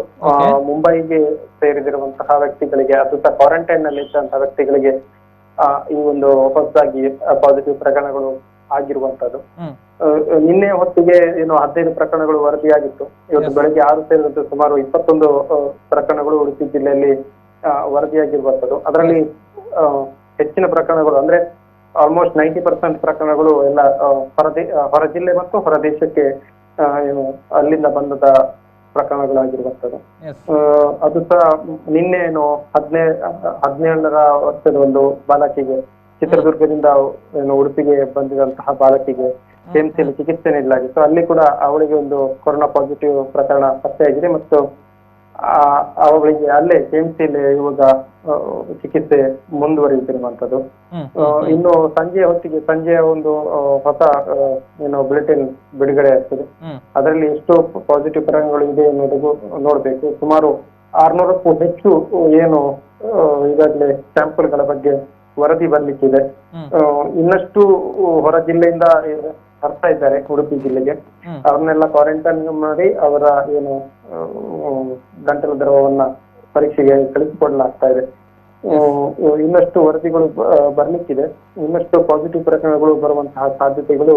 ಮುಂಬೈಗೆ ಸೇರಿದಿರುವಂತಹ ವ್ಯಕ್ತಿಗಳಿಗೆ ಅಥವಾ ಕ್ವಾರಂಟೈನ್ ನಲ್ಲಿ ಇದ್ದಂತಹ ವ್ಯಕ್ತಿಗಳಿಗೆ ಈ ಒಂದು ಹೊಸದಾಗಿ ಪಾಸಿಟಿವ್ ಪ್ರಕರಣಗಳು ಆಗಿರುವಂತದ್ದು. ನಿನ್ನೆ ಹೊತ್ತಿಗೆ ಏನು 15 ಪ್ರಕರಣಗಳು ವರದಿಯಾಗಿತ್ತು. ಇವತ್ತು ಬೆಳಗ್ಗೆ 6 ಸೇರಿದಂತೆ ಸುಮಾರು 21 ಪ್ರಕರಣಗಳು ಉಡುಪಿ ಜಿಲ್ಲೆಯಲ್ಲಿ ವರದಿಯಾಗಿರುವಂತದ್ದು. ಅದರಲ್ಲಿ ಹೆಚ್ಚಿನ ಪ್ರಕರಣಗಳು ಅಂದ್ರೆ ಆಲ್ಮೋಸ್ಟ್ 90% ಪ್ರಕರಣಗಳು ಎಲ್ಲ ಹೊರ ಜಿಲ್ಲೆ ಮತ್ತು ಹೊರ ದೇಶಕ್ಕೆ ಏನು ಅಲ್ಲಿಂದ ಬಂದದ ಪ್ರಕರಣಗಳಾಗಿರುವಂತದ್ದು. ಅದು ಸಹ ನಿನ್ನೆ ಏನು 17 ವರ್ಷದ ಒಂದು ಬಾಲಕಿಗೆ ಚಿತ್ರದುರ್ಗದಿಂದ ಏನು ಉಡುಪಿಗೆ ಬಂದಿದಂತಹ ಬಾಲಕಿಗೆ KMCಯಲ್ಲಿ ಚಿಕಿತ್ಸೆ ನೀಡಲಾಗಿತ್ತು. ಅಲ್ಲಿ ಕೂಡ ಅವಳಿಗೆ ಒಂದು ಕೊರೋನಾ ಪಾಸಿಟಿವ್ ಪ್ರಕರಣ ಪತ್ತೆಯಾಗಿದೆ ಮತ್ತು ಅವಳಿಗೆ ಅಲ್ಲೇ KMCಯಲ್ಲಿ ಇವಾಗ ಚಿಕಿತ್ಸೆ ಮುಂದುವರಿಯುತ್ತಿರುವಂತದ್ದು. ಇನ್ನು ಸಂಜೆಯ ಒಂದು ಹೊಸ ಏನು ಬುಲೆಟಿನ್ ಬಿಡುಗಡೆ ಆಗ್ತದೆ. ಅದರಲ್ಲಿ ಎಷ್ಟು ಪಾಸಿಟಿವ್ ಪ್ರಕರಣಗಳು ಇದೆ ಅನ್ನೋದು ನೋಡ್ಬೇಕು. ಸುಮಾರು 600ಕ್ಕೂ ಹೆಚ್ಚು ಏನು ಈಗಾಗಲೇ ಸ್ಯಾಂಪಲ್ಗಳ ಬಗ್ಗೆ ವರದಿ ಬರ್ಲಿಕ್ಕಿದೆ. ಇನ್ನಷ್ಟು ಹೊರ ಜಿಲ್ಲೆಯಿಂದ ಬರ್ತಾ ಇದ್ದಾರೆ ಉಡುಪಿ ಜಿಲ್ಲೆಗೆ. ಅವ್ರನ್ನೆಲ್ಲ ಕ್ವಾರಂಟೈನ್ ಮಾಡಿ ಅವರ ಏನು ಗಂಟಲು ದ್ರವವನ್ನ ಪರೀಕ್ಷೆಗೆ ಕಳಿಸಿಕೊಡಲಾಗ್ತಾ ಇದೆ. ಇನ್ನಷ್ಟು ವರದಿಗಳು ಬರ್ಲಿಕ್ಕಿದೆ. ಇನ್ನಷ್ಟು ಪಾಸಿಟಿವ್ ಪ್ರಕರಣಗಳು ಬರುವಂತಹ ಸಾಧ್ಯತೆಗಳು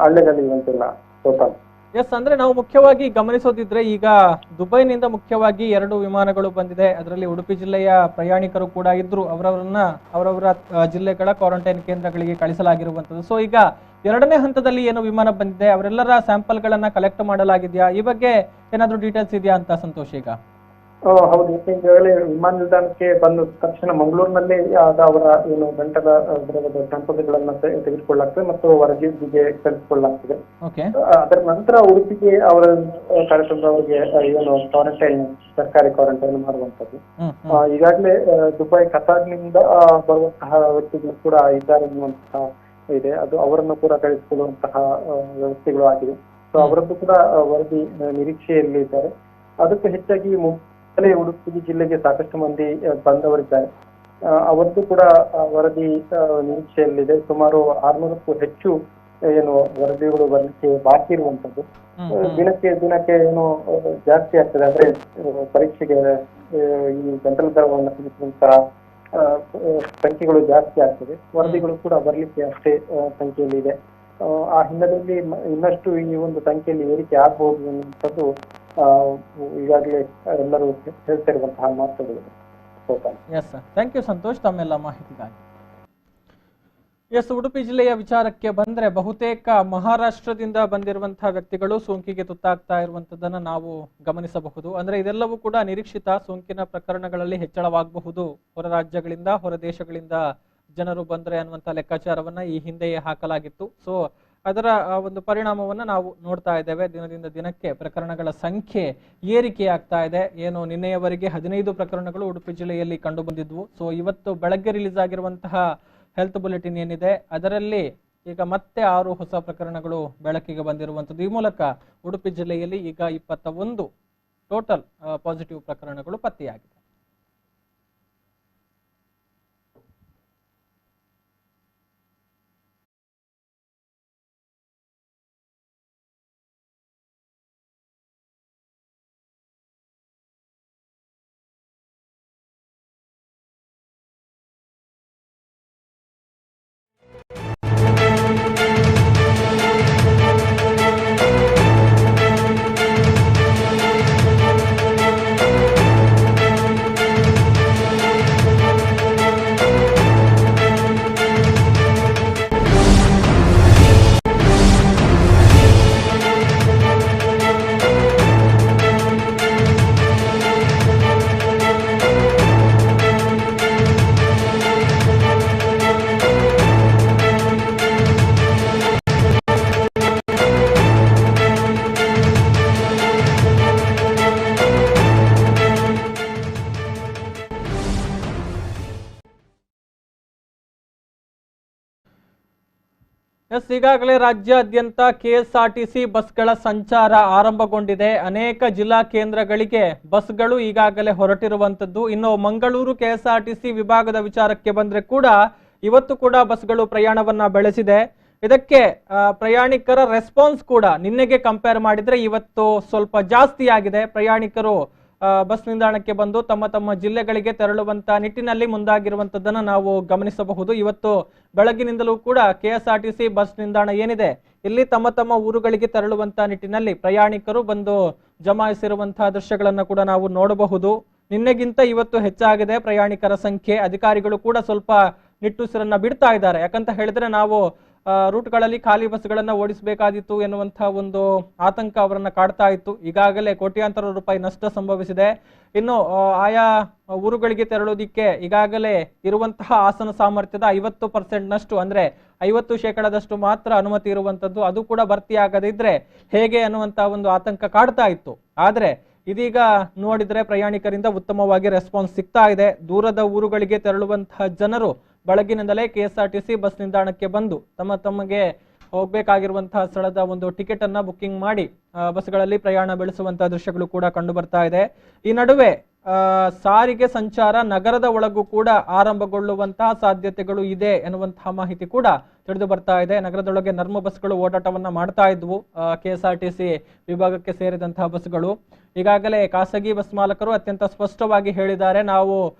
ಹಳ್ಳಿಗಳಿರುವಂತಿಲ್ಲ. ಎಸ್, ಅಂದ್ರೆ ನಾವು ಮುಖ್ಯವಾಗಿ ಗಮನಿಸೋದಿದ್ರೆ ಈಗ ದುಬೈನಿಂದ ಮುಖ್ಯವಾಗಿ 2 ವಿಮಾನಗಳು ಬಂದಿದೆ. ಅದರಲ್ಲಿ ಉಡುಪಿ ಜಿಲ್ಲೆಯ ಪ್ರಯಾಣಿಕರು ಕೂಡ ಇದ್ರು. ಅವರವರ ಜಿಲ್ಲೆಗಳ ಕ್ವಾರಂಟೈನ್ ಕೇಂದ್ರಗಳಿಗೆ ಕಳಿಸಲಾಗಿರುವಂತದ್ದು. ಸೊ ಈಗ 2ನೇ ಹಂತದಲ್ಲಿ ಏನು ವಿಮಾನ ಬಂದಿದೆ ಅವರೆಲ್ಲರ ಸ್ಯಾಂಪಲ್ ಗಳನ್ನ ಕಲೆಕ್ಟ್ ಮಾಡಲಾಗಿದೆಯಾ? ಈ ಬಗ್ಗೆ ಏನಾದ್ರು ಡೀಟೇಲ್ಸ್ ಇದೆಯಾ ಅಂತ ಸಂತೋಷ್? ಈಗ ಹೌದು, ಈಗಾಗಲೇ ವಿಮಾನ ನಿಲ್ದಾಣಕ್ಕೆ ಬಂದ ತಕ್ಷಣ ಮಂಗಳೂರಿನಲ್ಲಿ ಅವರ ಏನು ಗಂಟಲ ದ್ರವದ ಸ್ಯಾಂಪಲ್ಗಳನ್ನ ತೆಗೆದುಕೊಳ್ಳಲಾಗ್ತದೆ ಮತ್ತು ಹೊರಜಿಗೆ ಕಳಿಸಿಕೊಳ್ಳಲಾಗ್ತದೆ. ಅದರ ನಂತರ ಉಡುಪಿಗೆ ಅವರ ಕಾರ್ಯಕ್ರಮದವರಿಗೆ ಏನು ಕ್ವಾರಂಟೈನ್ ಸರ್ಕಾರಿ ಕ್ವಾರಂಟೈನ್ ಮಾಡುವಂತದ್ದು. ಈಗಾಗಲೇ ದುಬೈ ಕತಾರ್ನಿಂದ ಬರುವಂತಹ ವ್ಯಕ್ತಿಗಳು ಕೂಡ ಇದ್ದಾರೆ ಎನ್ನುವಂತಹ ಇದೆ. ಅದು ಅವರನ್ನು ಕೂಡ ಕಳಿಸಿಕೊಳ್ಳುವಂತಹ ವ್ಯವಸ್ಥೆಗಳು ಆಗಿದೆ. ಸೊ ಅವರದ್ದು ಕೂಡ ವರದಿ ನಿರೀಕ್ಷೆಯಲ್ಲಿ ಇದ್ದಾರೆ. ಅದಕ್ಕೆ ಹೆಚ್ಚಾಗಿ ಉಡುಪಿ ಜಿಲ್ಲೆಗೆ ಸಾಕಷ್ಟು ಮಂದಿ ಬಂದವರಿದ್ದಾರೆ. ಅವರದ್ದು ಕೂಡ ವರದಿ ನಿರೀಕ್ಷೆಯಲ್ಲಿದೆ. ಸುಮಾರು 600ಕ್ಕೂ ಹೆಚ್ಚು ಏನು ವರದಿಗಳು ಬರಲಿಕ್ಕೆ ಬಾಕಿ ಇರುವಂತದ್ದು. ದಿನಕ್ಕೆ ಏನು ಜಾಸ್ತಿ ಆಗ್ತದೆ ಅಂದ್ರೆ ಪರೀಕ್ಷೆಗೆ ಈ ಗಂಟಲು ದ್ರವವನ್ನು ತಿಳಿಸುವಂತಹ ಸಂಖ್ಯೆಗಳು ಜಾಸ್ತಿ ಆಗ್ತದೆ. ವರದಿಗಳು ಕೂಡ ಬರ್ಲಿಕ್ಕೆ ಅಷ್ಟೇ ಸಂಖ್ಯೆಯಲ್ಲಿ ಇದೆ. ಆ ಹಿನ್ನೆಲೆಯಲ್ಲಿ ಇನ್ನಷ್ಟು ಈ ಒಂದು ಸಂಖ್ಯೆಯಲ್ಲಿ ಏರಿಕೆ ಆಗಬಹುದು ಎನ್ನುವಂಥದ್ದು ಈಗಾಗಲೇ ಎಲ್ಲರೂ ಹೇಳ್ತಾ ಇರುವಂತಹ ಮಾತುಗಳು. ಎಸ್, ಥ್ಯಾಂಕ್ ಯು ಸಂತೋಷ್ ತಮ್ಮೆಲ್ಲ ಮಾಹಿತಿಗಾಗಿ. ಎಸ್, ಉಡುಪಿ ಜಿಲ್ಲೆಯ ವಿಚಾರಕ್ಕೆ ಬಂದ್ರೆ ಬಹುತೇಕ ಮಹಾರಾಷ್ಟ್ರದಿಂದ ಬಂದಿರುವಂತಹ ವ್ಯಕ್ತಿಗಳು ಸೋಂಕಿಗೆ ತುತ್ತಾಗ್ತಾ ಇರುವಂತದ್ದನ್ನ ನಾವು ಗಮನಿಸಬಹುದು. ಅಂದ್ರೆ ಇದೆಲ್ಲವೂ ಕೂಡ ನಿರೀಕ್ಷಿತ. ಸೋಂಕಿನ ಪ್ರಕರಣಗಳಲ್ಲಿ ಹೆಚ್ಚಳವಾಗಬಹುದು. ಹೊರ ರಾಜ್ಯಗಳಿಂದ ಹೊರ ದೇಶಗಳಿಂದ ಜನರು ಬಂದ್ರೆ ಅನ್ನುವಂಥ ಲೆಕ್ಕಾಚಾರವನ್ನ ಈ ಹಿಂದೆಯೇ ಹಾಕಲಾಗಿತ್ತು. ಸೊ ಅದರ ಒಂದು ಪರಿಣಾಮವನ್ನ ನಾವು ನೋಡ್ತಾ ಇದ್ದೇವೆ. ದಿನದಿಂದ ದಿನಕ್ಕೆ ಪ್ರಕರಣಗಳ ಸಂಖ್ಯೆ ಏರಿಕೆಯಾಗ್ತಾ ಇದೆ. ಏನು ನಿನ್ನೆಯವರೆಗೆ 15 ಪ್ರಕರಣಗಳು ಉಡುಪಿ ಜಿಲ್ಲೆಯಲ್ಲಿ ಕಂಡು ಬಂದಿದ್ವು. ಸೊ ಇವತ್ತು ಬೆಳಗ್ಗೆ ರಿಲೀಸ್ ಆಗಿರುವಂತಹ ಹೆಲ್ತ್ ಬುಲೆಟಿನ್ ಏನಿದೆ ಅದರಲ್ಲಿ ಈಗ ಮತ್ತೆ 6 ಹೊಸ ಪ್ರಕರಣಗಳು ಬೆಳಕಿಗೆ ಬಂದಿರುವಂತದ್ದು. ಈ ಮೂಲಕ ಉಡುಪಿ ಜಿಲ್ಲೆಯಲ್ಲಿ ಈಗ 21 ಟೋಟಲ್ ಪಾಸಿಟಿವ್ ಪ್ರಕರಣಗಳು ಪತ್ತೆಯಾಗಿದೆ. ಎಸ್, ಈಗಾಗಲೇ ರಾಜ್ಯಾದ್ಯಂತ ಕೆಎಸ್ಆರ್ಟಿಸಿ ಬಸ್ಗಳ ಸಂಚಾರ ಆರಂಭಗೊಂಡಿದೆ. ಅನೇಕ ಜಿಲ್ಲಾ ಕೇಂದ್ರಗಳಿಗೆ ಬಸ್ಗಳು ಈಗಾಗಲೇ ಹೊರಟಿರುವಂತದ್ದು. ಇನ್ನು ಮಂಗಳೂರು ಕೆಎಸ್ಆರ್ಟಿಸಿ ವಿಭಾಗದ ವಿಚಾರಕ್ಕೆ ಬಂದ್ರೆ ಕೂಡ ಇವತ್ತು ಕೂಡ ಬಸ್ಗಳು ಪ್ರಯಾಣವನ್ನ ಬೆಳೆಸಿದೆ. ಇದಕ್ಕೆ ಪ್ರಯಾಣಿಕರ ರೆಸ್ಪಾನ್ಸ್ ಕೂಡ ನಿನ್ನೆಗೆ ಕಂಪೇರ್ ಮಾಡಿದ್ರೆ ಇವತ್ತು ಸ್ವಲ್ಪ ಜಾಸ್ತಿ ಆಗಿದೆ. ಪ್ರಯಾಣಿಕರು ಬಸ್ ನಿಲ್ದಾಣಕ್ಕೆ ಬಂದು ತಮ್ಮ ತಮ್ಮ ಜಿಲ್ಲೆಗಳಿಗೆ ತೆರಳುವಂತ ನಿಟ್ಟಿನಲ್ಲಿ ಮುಂದಾಗಿರುವಂತದ್ದನ್ನು ನಾವು ಗಮನಿಸಬಹುದು. ಇವತ್ತು ಬೆಳಗ್ಗಿನಿಂದಲೂ ಕೂಡ ಕೆಎಸ್ಆರ್ಟಿಸಿ ಬಸ್ ನಿಲ್ದಾಣ ಏನಿದೆ ಇಲ್ಲಿ ತಮ್ಮ ತಮ್ಮ ಊರುಗಳಿಗೆ ತೆರಳುವಂತ ನಿಟ್ಟಿನಲ್ಲಿ ಪ್ರಯಾಣಿಕರು ಬಂದು ಜಮಾಯಿಸಿರುವಂತಹ ದೃಶ್ಯಗಳನ್ನು ಕೂಡ ನಾವು ನೋಡಬಹುದು. ನಿನ್ನೆಗಿಂತ ಇವತ್ತು ಹೆಚ್ಚಾಗಿದೆ ಪ್ರಯಾಣಿಕರ ಸಂಖ್ಯೆ. ಅಧಿಕಾರಿಗಳು ಕೂಡ ಸ್ವಲ್ಪ ನಿಟ್ಟುಸಿರನ್ನ ಬಿಡ್ತಾ ಇದ್ದಾರೆ. ಯಾಕಂತ ಹೇಳಿದ್ರೆ ನಾವು ರೂಟ್ಗಳಲ್ಲಿ ಖಾಲಿ ಬಸ್ಗಳನ್ನ ಓಡಿಸಬೇಕಾದಿತ್ತು ಎನ್ನುವಂತಹ ಒಂದು ಆತಂಕ ಅವರನ್ನ ಕಾಡ್ತಾ ಇತ್ತು. ಈಗಾಗಲೇ ಕೋಟ್ಯಾಂತರ ರೂಪಾಯಿ ನಷ್ಟ ಸಂಭವಿಸಿದೆ. ಇನ್ನು ಆಯಾ ಊರುಗಳಿಗೆ ತೆರಳೋದಿಕ್ಕೆ ಈಗಾಗಲೇ ಇರುವಂತಹ ಆಸನ ಸಾಮರ್ಥ್ಯದ 50% ನಷ್ಟು ಅಂದ್ರೆ 50% ಮಾತ್ರ ಅನುಮತಿ ಇರುವಂತದ್ದು. ಅದು ಕೂಡ ಭರ್ತಿ ಆಗದಿದ್ರೆ ಹೇಗೆ ಅನ್ನುವಂತಹ ಒಂದು ಆತಂಕ ಕಾಡ್ತಾ ಇತ್ತು. ಆದ್ರೆ ಇದೀಗ ನೋಡಿದ್ರೆ ಪ್ರಯಾಣಿಕರಿಂದ ಉತ್ತಮವಾಗಿ ರೆಸ್ಪಾನ್ಸ್ ಸಿಗ್ತಾ ಇದೆ. ದೂರದ ಊರುಗಳಿಗೆ ತೆರಳುವಂತಹ ಜನರು ಬೆಳಗ್ಗಿನಿಂದಲೇ ಕೆಎಸ್ಆರ್ಟಿಸಿ ಬಸ್ ನಿಲ್ದಾಣಕ್ಕೆ ಬಂದು ತಮಗೆ ಹೋಗ್ಬೇಕಾಗಿರುವಂತಹ ಸ್ಥಳದ ಒಂದು ಟಿಕೆಟ್ ಅನ್ನ ಬುಕ್ಕಿಂಗ್ ಮಾಡಿ ಬಸ್ಗಳಲ್ಲಿ ಪ್ರಯಾಣ ಬೆಳೆಸುವಂತಹ ದೃಶ್ಯಗಳು ಕೂಡ ಕಂಡು ಬರ್ತಾ ಇದೆ. ಈ ನಡುವೆ ಸಾರಿಗೆ ಸಂಚಾರ ನಗರದ ಒಳಗೂ ಕೂಡ ಆರಂಭಗೊಳ್ಳುವಂತಹ ಸಾಧ್ಯತೆಗಳು ಇದೆ ಎನ್ನುವಂತಹ ಮಾಹಿತಿ ಕೂಡ ತಿಳಿದು ಬರ್ತಾ ಇದೆ. ನಗರದೊಳಗೆ ನರ್ಮ ಬಸ್ಗಳು ಓಡಾಟವನ್ನ ಮಾಡ್ತಾ ಇದ್ವು. ಕೆಎಸ್ಆರ್ಟಿಸಿ ವಿಭಾಗಕ್ಕೆ ಸೇರಿದಂತಹ ಬಸ್ಗಳು ಈಗಾಗಲೇ ಖಾಸಗಿ ಬಸ್ ಮಾಲಕರು ಅತ್ಯಂತ ಸ್ಪಷ್ಟವಾಗಿ ಹೇಳಿದ್ದಾರೆ, ನಾವು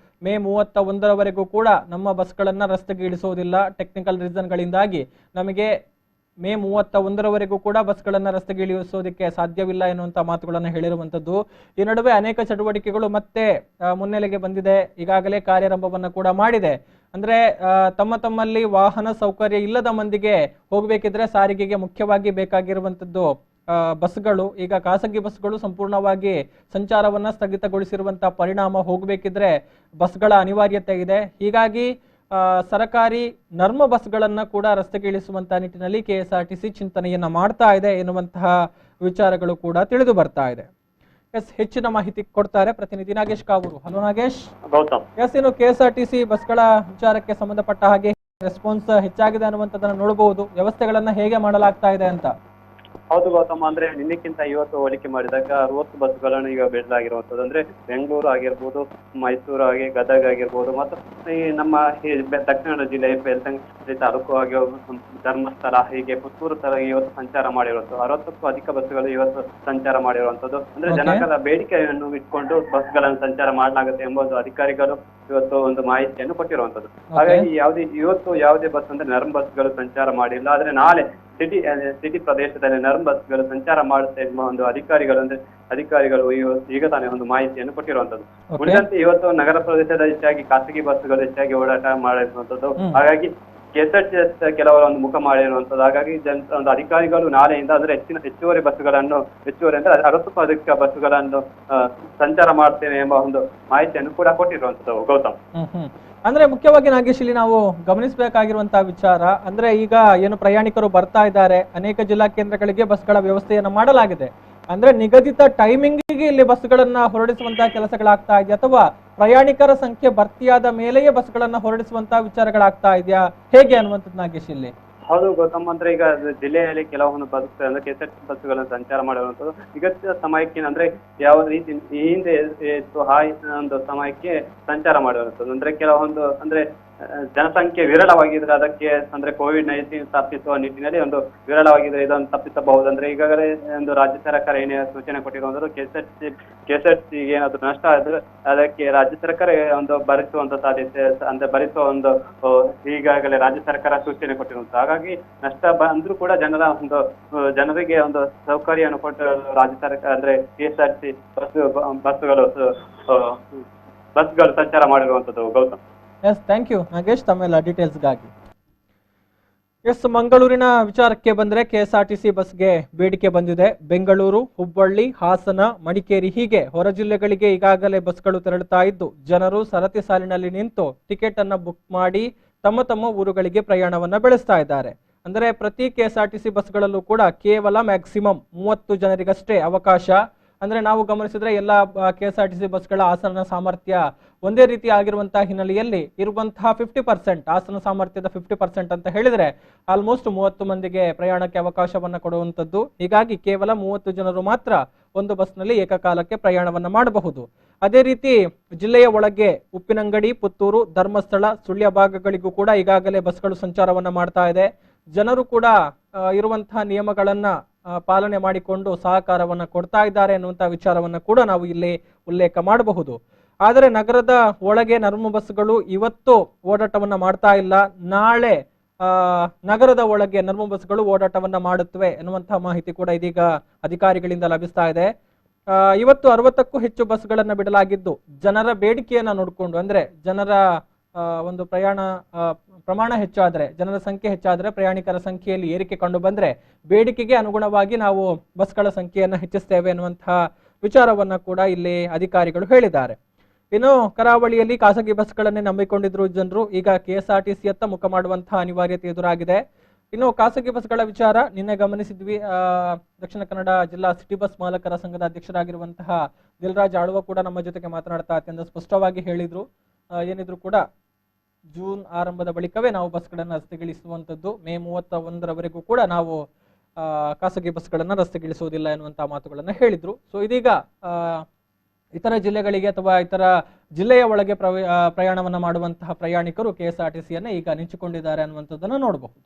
ಮೇ 31ರವರೆಗೂ ಕೂಡ ನಮ್ಮ ಬಸ್ಗಳನ್ನ ರಸ್ತೆಗೆ ಇಳಿಸುವುದಿಲ್ಲ. ಟೆಕ್ನಿಕಲ್ ರೀಸನ್ಗಳಿಂದಾಗಿ ನಮಗೆ ಮೇ 31ರವರೆಗೂ ಕೂಡ ಬಸ್ಗಳನ್ನ ರಸ್ತೆಗೆ ಇಳಿಸೋದಕ್ಕೆ ಸಾಧ್ಯವಿಲ್ಲ ಎನ್ನುವಂತ ಮಾತುಗಳನ್ನು ಹೇಳಿರುವಂತದ್ದು. ಈ ನಡುವೆ ಅನೇಕ ಚಟುವಟಿಕೆಗಳು ಮತ್ತೆ ಮುನ್ನೆಲೆಗೆ ಬಂದಿದೆ. ಈಗಾಗಲೇ ಕಾರ್ಯಾರಂಭವನ್ನ ಕೂಡ ಮಾಡಿದೆ. ಅಂದ್ರೆ ತಮ್ಮಲ್ಲಿ ವಾಹನ ಸೌಕರ್ಯ ಇಲ್ಲದ ಮಂದಿಗೆ ಹೋಗ್ಬೇಕಿದ್ರೆ ಸಾರಿಗೆಗೆ ಮುಖ್ಯವಾಗಿ ಬೇಕಾಗಿರುವಂತದ್ದು ಬಸ್ಗಳು. ಈಗ ಖಾಸಗಿ ಬಸ್ಗಳು ಸಂಪೂರ್ಣವಾಗಿ ಸಂಚಾರವನ್ನ ಸ್ಥಗಿತಗೊಳಿಸಿರುವಂತಹ ಪರಿಣಾಮ ಹೋಗಬೇಕಿದ್ರೆ ಬಸ್ಗಳ ಅನಿವಾರ್ಯತೆ ಇದೆ. ಹೀಗಾಗಿ ಸರಕಾರಿ ನರ್ಮ ಬಸ್ಗಳನ್ನ ಕೂಡ ರಸ್ತೆಗೆ ಇಳಿಸುವಂತಹ ನಿಟ್ಟಿನಲ್ಲಿ ಕೆಎಸ್ಆರ್ಟಿಸಿ ಚಿಂತನೆಯನ್ನ ಮಾಡ್ತಾ ಇದೆ ಎನ್ನುವಂತಹ ವಿಚಾರಗಳು ಕೂಡ ತಿಳಿದು ಬರ್ತಾ ಇದೆ. ಎಸ್, ಹೆಚ್ಚಿನ ಮಾಹಿತಿ ಕೊಡ್ತಾರೆ ಪ್ರತಿನಿಧಿ ನಾಗೇಶ್ ಕಾವೂರು. ಹಲೋ ನಾಗೇಶ್. ಎಸ್, ಇನ್ನು ಕೆಎಸ್ಆರ್ಟಿಸಿ ಬಸ್ಗಳ ವಿಚಾರಕ್ಕೆ ಸಂಬಂಧಪಟ್ಟ ಹಾಗೆ ರೆಸ್ಪಾನ್ಸ್ ಹೆಚ್ಚಾಗಿದೆ ಅನ್ನುವಂಥದ್ದನ್ನ ನೋಡಬಹುದು. ವ್ಯವಸ್ಥೆಗಳನ್ನ ಹೇಗೆ ಮಾಡಲಾಗ್ತಾ ಇದೆ ಅಂತ? ಹೌದು ಗೌತಮ್, ಅಂದ್ರೆ ನಿನ್ನೆಕ್ಕಿಂತ ಇವತ್ತು ಹೋಲಿಕೆ ಮಾಡಿದಾಗ 60 ಬಸ್ಗಳನ್ನು ಈಗ ಬಿಡಲಾಗಿರುವಂತದ್ದು. ಅಂದ್ರೆ ಬೆಂಗಳೂರು ಆಗಿರ್ಬೋದು, ಮೈಸೂರು ಆಗಿ ಗದಗ ಆಗಿರ್ಬೋದು, ಮತ್ತು ಈ ನಮ್ಮ ದಕ್ಷಿಣ ಜಿಲ್ಲೆ ಬೆಳ್ತಂಗಡಿ ತಾಲೂಕು ಆಗಿ ಧರ್ಮಸ್ಥಳ ಹೀಗೆ ಪುತ್ತೂರು ತರ ಇವತ್ತು ಸಂಚಾರ ಮಾಡಿರುವಂತದ್ದು. 60ಕ್ಕೂ ಅಧಿಕ ಬಸ್ಗಳು ಇವತ್ತು ಸಂಚಾರ ಮಾಡಿರುವಂತದ್ದು. ಅಂದ್ರೆ ಜನಗಳ ಬೇಡಿಕೆಯನ್ನು ಇಟ್ಕೊಂಡು ಬಸ್ಗಳನ್ನು ಸಂಚಾರ ಮಾಡಲಾಗುತ್ತೆ ಎಂಬುದು ಅಧಿಕಾರಿಗಳು ಇವತ್ತು ಒಂದು ಮಾಹಿತಿಯನ್ನು ಕೊಟ್ಟಿರುವಂತದ್ದು. ಹಾಗಾಗಿ ಇವತ್ತು ಯಾವುದೇ ಬಸ್ ಅಂದ್ರೆ ನರ್ಮ್ ಬಸ್ಗಳು ಸಂಚಾರ ಮಾಡಿಲ್ಲ. ಆದ್ರೆ ನಾಳೆ ಸಿಟಿ ಪ್ರದೇಶದಲ್ಲಿ ನರ್ಮ್ ಬಸ್ಗಳು ಸಂಚಾರ ಮಾಡುತ್ತೆ ಎಂಬ ಒಂದು ಅಧಿಕಾರಿಗಳು ಈಗ ತಾನೇ ಒಂದು ಮಾಹಿತಿಯನ್ನು ಕೊಟ್ಟಿರುವಂತದ್ದು. ಉಳಿದಂತೆ ಇವತ್ತು ನಗರ ಪ್ರದೇಶದ ಹೆಚ್ಚಾಗಿ ಖಾಸಗಿ ಬಸ್ಗಳು ಹೆಚ್ಚಾಗಿ ಓಡಾಟ ಮಾಡಿರುವಂತದ್ದು. ಹಾಗಾಗಿ ಕೆಎಸ್ಆರ್ಟಿಸಿ ಕೆಲವರ ಒಂದು ಮುಖ ಮಾಡಿರುವಂತದ್ದು. ಹಾಗಾಗಿ ಒಂದು ಅಧಿಕಾರಿಗಳು ನಾಳೆಯಿಂದ ಅಂದ್ರೆ ಹೆಚ್ಚುವರಿ ಅಂದ್ರೆ 60ಕ್ಕೂ ಅಧಿಕ ಬಸ್ಗಳನ್ನು ಸಂಚಾರ ಮಾಡ್ತೇವೆ ಎಂಬ ಒಂದು ಮಾಹಿತಿಯನ್ನು ಕೂಡ ಕೊಟ್ಟಿರುವಂತದ್ದು ಗೌತಮ್. ಅಂದ್ರೆ ಮುಖ್ಯವಾಗಿ ನಾಗೇಶ್, ಇಲ್ಲಿ ನಾವು ಗಮನಿಸಬೇಕಾಗಿರುವಂತಹ ವಿಚಾರ ಅಂದ್ರೆ ಈಗ ಏನು ಪ್ರಯಾಣಿಕರು ಬರ್ತಾ ಇದ್ದಾರೆ, ಅನೇಕ ಜಿಲ್ಲಾ ಕೇಂದ್ರಗಳಿಗೆ ಬಸ್ಗಳ ವ್ಯವಸ್ಥೆಯನ್ನು ಮಾಡಲಾಗಿದೆ. ಅಂದ್ರೆ ನಿಗದಿತ ಟೈಮಿಂಗಿಗೆ ಇಲ್ಲಿ ಬಸ್ಗಳನ್ನ ಹೊರಡಿಸುವಂತಹ ಕೆಲಸಗಳಾಗ್ತಾ ಇದೆಯಾ, ಅಥವಾ ಪ್ರಯಾಣಿಕರ ಸಂಖ್ಯೆ ಭರ್ತಿಯಾದ ಮೇಲೆಯೇ ಬಸ್ಗಳನ್ನ ಹೊರಡಿಸುವಂತಹ ವಿಚಾರಗಳಾಗ್ತಾ ಇದೆಯಾ, ಹೇಗೆ ಅನ್ನುವಂಥದ್ದು ನಾಗೇಶ್ ಇಲ್ಲಿ? ಹೌದು ಗೌತಮ್, ಅಂದ್ರೆ ಈಗ ಜಿಲ್ಲೆಯಲ್ಲಿ ಕೆಲವೊಂದು ಬಸ್ ಅಂದ್ರೆ ಕೆಎಸ್ಆರ್ಟಿಸಿ ಬಸ್ಗಳನ್ನು ಸಂಚಾರ ಮಾಡಿರುವಂತದ್ದು. ನಿಗದಿತ ಸಮಯಕ್ಕೆ ಅಂದ್ರೆ ಯಾವ ರೀತಿ ಈ ಹಿಂದೆ ಒಂದು ಸಮಯಕ್ಕೆ ಸಂಚಾರ ಮಾಡಿರುವಂತದ್ದು. ಅಂದ್ರೆ ಕೆಲವೊಂದು ಅಂದ್ರೆ ಜನಸಂಖ್ಯೆ ವಿರಳವಾಗಿದ್ರೆ ಅದಕ್ಕೆ ಅಂದ್ರೆ COVID-19 ತಪ್ಪಿಸುವ ನಿಟ್ಟಿನಲ್ಲಿ ಒಂದು ವಿರಳವಾಗಿದ್ರೆ ಇದನ್ನು ತಪ್ಪಿಸಬಹುದು. ಅಂದ್ರೆ ಈಗಾಗಲೇ ಒಂದು ರಾಜ್ಯ ಸರ್ಕಾರ ಏನೇ ಸೂಚನೆ ಕೊಟ್ಟಿರುವಂತದ್ದು, ಕೆಎಸ್ಆರ್ಟಿಸಿ ಏನಾದ್ರು ನಷ್ಟ ಆದ್ರೆ ಅದಕ್ಕೆ ರಾಜ್ಯ ಸರ್ಕಾರ ಒಂದು ಭರಿಸುವಂತ ಸಾಧ್ಯತೆ ಅಂದ್ರೆ ಭರಿಸುವ ಒಂದು ಈಗಾಗಲೇ ರಾಜ್ಯ ಸರ್ಕಾರ ಸೂಚನೆ ಕೊಟ್ಟಿರುವಂತ. ಹಾಗಾಗಿ ನಷ್ಟ ಬಂದ್ರೂ ಕೂಡ ಜನರಿಗೆ ಒಂದು ಸೌಕರ್ಯವನ್ನು ಕೊಟ್ಟು ರಾಜ್ಯ ಸರ್ಕಾರ ಅಂದ್ರೆ ಕೆಎಸ್ಆರ್ಟಿಸಿ ಬಸ್ಗಳು ಸಂಚಾರ ಮಾಡಿರುವಂತದ್ದು Gautam. Yes, thank you Nagesh ತಮ್ಮೆಲ್ಲ ಡೀಟೇಲ್ಸ್ಗಾಗಿ. ಎಸ್, ಮಂಗಳೂರಿನ ವಿಚಾರಕ್ಕೆ ಬಂದ್ರೆ ಕೆಎಸ್ಆರ್ಟಿಸಿ ಬಸ್ಗೆ ಬೇಡಿಕೆ ಬಂದಿದೆ. ಬೆಂಗಳೂರು, ಹುಬ್ಬಳ್ಳಿ, ಹಾಸನ, ಮಡಿಕೇರಿ ಹೀಗೆ ಹೊರ ಜಿಲ್ಲೆಗಳಿಗೆ ಈಗಾಗಲೇ ಬಸ್ಗಳು ತೆರಳುತ್ತಾ ಇದ್ದು ಜನರು ಸರತಿ ಸಾಲಿನಲ್ಲಿ ನಿಂತು ಟಿಕೆಟ್ ಅನ್ನ ಬುಕ್ ಮಾಡಿ ತಮ್ಮ ಊರುಗಳಿಗೆ ಪ್ರಯಾಣವನ್ನ ಬೆಳೆಸ್ತಾ ಇದ್ದಾರೆ. ಅಂದರೆ ಪ್ರತಿ ಕೆಎಸ್ಆರ್ಟಿಸಿ ಬಸ್ಗಳಲ್ಲೂ ಕೂಡ ಕೇವಲ ಮ್ಯಾಕ್ಸಿಮಮ್ 30 ಜನರಿಗಷ್ಟೇ ಅವಕಾಶ. ಅಂದ್ರೆ ನಾವು ಗಮನಿಸಿದ್ರೆ ಎಲ್ಲ KSRTC ಬಸ್ಗಳ ಆಸನ ಸಾಮರ್ಥ್ಯ ಒಂದೇ ರೀತಿ ಆಗಿರುವಂತಹ ಹಿನ್ನೆಲೆಯಲ್ಲಿ ಇರುವಂತಹ 50% ಆಸನ ಸಾಮರ್ಥ್ಯದ 50% ಅಂತ ಹೇಳಿದ್ರೆ ಆಲ್ಮೋಸ್ಟ್ 30 ಮಂದಿಗೆ ಪ್ರಯಾಣಕ್ಕೆ ಅವಕಾಶವನ್ನ ಕೊಡುವಂತದ್ದು. ಹೀಗಾಗಿ ಕೇವಲ 30 ಜನರು ಮಾತ್ರ ಒಂದು ಬಸ್ನಲ್ಲಿ ಏಕಕಾಲಕ್ಕೆ ಪ್ರಯಾಣವನ್ನ ಮಾಡಬಹುದು. ಅದೇ ರೀತಿ ಜಿಲ್ಲೆಯ ಒಳಗೆ ಉಪ್ಪಿನಂಗಡಿ, ಪುತ್ತೂರು, ಧರ್ಮಸ್ಥಳ, ಸುಳ್ಯ ಭಾಗಗಳಿಗೂ ಕೂಡ ಈಗಾಗಲೇ ಬಸ್ಗಳು ಸಂಚಾರವನ್ನ ಮಾಡ್ತಾ ಇದೆ. ಜನರು ಕೂಡ ಇರುವಂತಹ ನಿಯಮಗಳನ್ನ ಪಾಲನೆ ಮಾಡಿಕೊಂಡು ಸಹಕಾರವನ್ನ ಕೊಡ್ತಾ ಇದ್ದಾರೆ ಅನ್ನುವಂತಹ ವಿಚಾರವನ್ನ ಕೂಡ ನಾವು ಇಲ್ಲಿ ಉಲ್ಲೇಖ ಮಾಡಬಹುದು. ಆದರೆ ನಗರದ ಒಳಗೆ ನರ್ಮ ಬಸ್ಗಳು ಇವತ್ತು ಓಡಾಟವನ್ನ ಮಾಡ್ತಾ ಇಲ್ಲ. ನಾಳೆ ನಗರದ ಒಳಗೆ ನರ್ಮ ಬಸ್ಗಳು ಓಡಾಟವನ್ನ ಮಾಡುತ್ತವೆ ಎನ್ನುವಂತಹ ಮಾಹಿತಿ ಕೂಡ ಇದೀಗ ಅಧಿಕಾರಿಗಳಿಂದ ಲಭಿಸ್ತಾ ಇದೆ. ಇವತ್ತು 60ಕ್ಕೂ ಹೆಚ್ಚು ಬಸ್ಗಳನ್ನ ಬಿಡಲಾಗಿದ್ದು ಜನರ ಬೇಡಿಕೆಯನ್ನ ನೋಡಿಕೊಂಡು, ಅಂದ್ರೆ ಜನರ ಒಂದು ಪ್ರಮಾಣ ಹೆಚ್ಚಾದ್ರೆ, ಜನರ ಸಂಖ್ಯೆ ಹೆಚ್ಚಾದ್ರೆ, ಪ್ರಯಾಣಿಕರ ಸಂಖ್ಯೆಯಲ್ಲಿ ಏರಿಕೆ ಕಂಡು ಬಂದ್ರೆ ಬೇಡಿಕೆಗೆ ಅನುಗುಣವಾಗಿ ನಾವು ಬಸ್ಗಳ ಸಂಖ್ಯೆಯನ್ನ ಹೆಚ್ಚಿಸ್ತೇವೆ ಎನ್ನುವಂತಹ ವಿಚಾರವನ್ನ ಕೂಡ ಇಲ್ಲಿ ಅಧಿಕಾರಿಗಳು ಹೇಳಿದ್ದಾರೆ. ಇನ್ನು ಕರಾವಳಿಯಲ್ಲಿ ಖಾಸಗಿ ಬಸ್ಗಳನ್ನೇ ನಂಬಿಕೊಂಡಿದ್ರು ಜನರು, ಈಗ KSRTC ಯತ್ತ ಮುಖ ಮಾಡುವಂತಹ ಅನಿವಾರ್ಯತೆ ಎದುರಾಗಿದೆ. ಇನ್ನು ಖಾಸಗಿ ಬಸ್ಗಳ ವಿಚಾರ ನಿನ್ನೆ ಗಮನಿಸಿದ್ವಿ. ದಕ್ಷಿಣ ಕನ್ನಡ ಜಿಲ್ಲಾ ಸಿಟಿ ಬಸ್ ಮಾಲಕರ ಸಂಘದ ಅಧ್ಯಕ್ಷರಾಗಿರುವಂತಹ ದಿಲ್ರಾಜ್ ಆಳ್ವ ಕೂಡ ನಮ್ಮ ಜೊತೆಗೆ ಮಾತನಾಡ್ತಾ ಅತ್ಯಂತ ಸ್ಪಷ್ಟವಾಗಿ ಹೇಳಿದ್ರು, ಏನಿದ್ರು ಕೂಡ ಜೂನ್ ಆರಂಭದ ಬಳಿಕವೇ ನಾವು ಬಸ್ಗಳನ್ನ ರಸ್ತೆಗಿಳಿಸುವಂತದ್ದು, ಮೇ 31ರವರೆಗೂ ಕೂಡ ನಾವು ಖಾಸಗಿ ಬಸ್ಗಳನ್ನ ರಸ್ತೆಗಿಳಿಸುವುದಿಲ್ಲ ಎನ್ನುವಂತಹ ಮಾತುಗಳನ್ನ ಹೇಳಿದ್ರು. ಸೊ ಇದೀಗ ಇತರ ಜಿಲ್ಲೆಗಳಿಗೆ ಅಥವಾ ಇತರ ಜಿಲ್ಲೆಯ ಒಳಗೆ ಪ್ರಯಾಣವನ್ನ ಮಾಡುವಂತಹ ಪ್ರಯಾಣಿಕರು KSRTCಯನ್ನ ಈಗ ನೆಂಚಿಕೊಂಡಿದ್ದಾರೆ ಅನ್ನುವಂಥದ್ದನ್ನು ನೋಡಬಹುದು.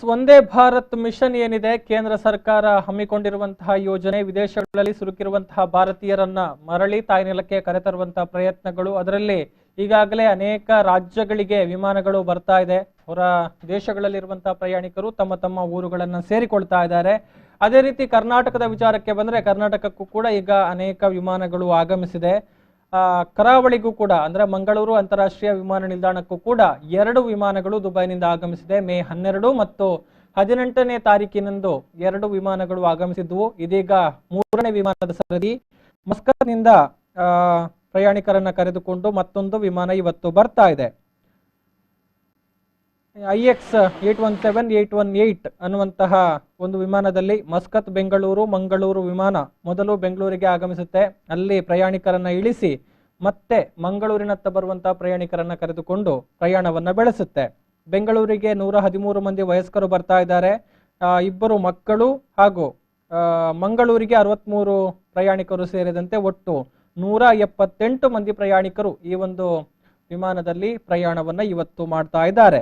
ವಂದೇ ಭಾರತ್ ಮಿಷನ್ ಏನಿದೆ, ಕೇಂದ್ರ ಸರ್ಕಾರ ಹಮ್ಮಿಕೊಂಡಿರುವಂತಹ ಯೋಜನೆ, ವಿದೇಶಗಳಲ್ಲಿ ಸಿಲುಕಿರುವಂತಹ ಭಾರತೀಯರನ್ನ ಮರಳಿ ತಾಯ್ನೆಲಕ್ಕೆ ಕರೆತರುವಂತಹ ಪ್ರಯತ್ನಗಳು, ಅದರಲ್ಲಿ ಈಗಾಗಲೇ ಅನೇಕ ರಾಜ್ಯಗಳಿಗೆ ವಿಮಾನಗಳು ಬರ್ತಾ ಇದೆ. ಹೊರ ದೇಶಗಳಲ್ಲಿರುವಂತಹ ಪ್ರಯಾಣಿಕರು ತಮ್ಮ ತಮ್ಮ ಊರುಗಳನ್ನ ಸೇರಿಕೊಳ್ತಾ ಇದ್ದಾರೆ. ಅದೇ ರೀತಿ ಕರ್ನಾಟಕದ ವಿಚಾರಕ್ಕೆ ಬಂದ್ರೆ ಕರ್ನಾಟಕಕ್ಕೂ ಕೂಡ ಈಗ ಅನೇಕ ವಿಮಾನಗಳು ಆಗಮಿಸಿದೆ. ಕರಾವಳಿಗೂ ಕೂಡ ಅಂದ್ರೆ ಮಂಗಳೂರು ಅಂತಾರಾಷ್ಟ್ರೀಯ ವಿಮಾನ ನಿಲ್ದಾಣಕ್ಕೂ ಕೂಡ 2 ವಿಮಾನಗಳು ದುಬೈನಿಂದ ಆಗಮಿಸಿದೆ. ಮೇ 12 ಮತ್ತು 18ನೇ ತಾರೀಕಿನಂದು 2 ವಿಮಾನಗಳು ಆಗಮಿಸಿದ್ವು. ಇದೀಗ 3ನೇ ವಿಮಾನದ ಸರದಿ ಮಸ್ಕತ್ನಿಂದ ಪ್ರಯಾಣಿಕರನ್ನ ಕರೆದುಕೊಂಡು ಮತ್ತೊಂದು ವಿಮಾನ ಇವತ್ತು ಬರ್ತಾ ಇದೆ. IX 817 818 ಅನ್ನುವಂತಹ ಒಂದು ವಿಮಾನದಲ್ಲಿ ಮಸ್ಕತ್ ಬೆಂಗಳೂರು ಮಂಗಳೂರು ವಿಮಾನ ಮೊದಲು ಬೆಂಗಳೂರಿಗೆ ಆಗಮಿಸುತ್ತೆ. ಅಲ್ಲಿ ಪ್ರಯಾಣಿಕರನ್ನ ಇಳಿಸಿ ಮತ್ತೆ ಮಂಗಳೂರಿನತ್ತ ಬರುವಂತಹ ಪ್ರಯಾಣಿಕರನ್ನ ಕರೆದುಕೊಂಡು ಪ್ರಯಾಣವನ್ನ ಬೆಳೆಸುತ್ತೆ. ಬೆಂಗಳೂರಿಗೆ 113 ಮಂದಿ ವಯಸ್ಕರು ಬರ್ತಾ ಇದ್ದಾರೆ. 2 ಮಕ್ಕಳು ಹಾಗೂ ಮಂಗಳೂರಿಗೆ 63 ಪ್ರಯಾಣಿಕರು ಸೇರಿದಂತೆ ಒಟ್ಟು 178 ಮಂದಿ ಪ್ರಯಾಣಿಕರು ಈ ಒಂದು ವಿಮಾನದಲ್ಲಿ ಪ್ರಯಾಣವನ್ನ ಇವತ್ತು ಮಾಡ್ತಾ ಇದ್ದಾರೆ.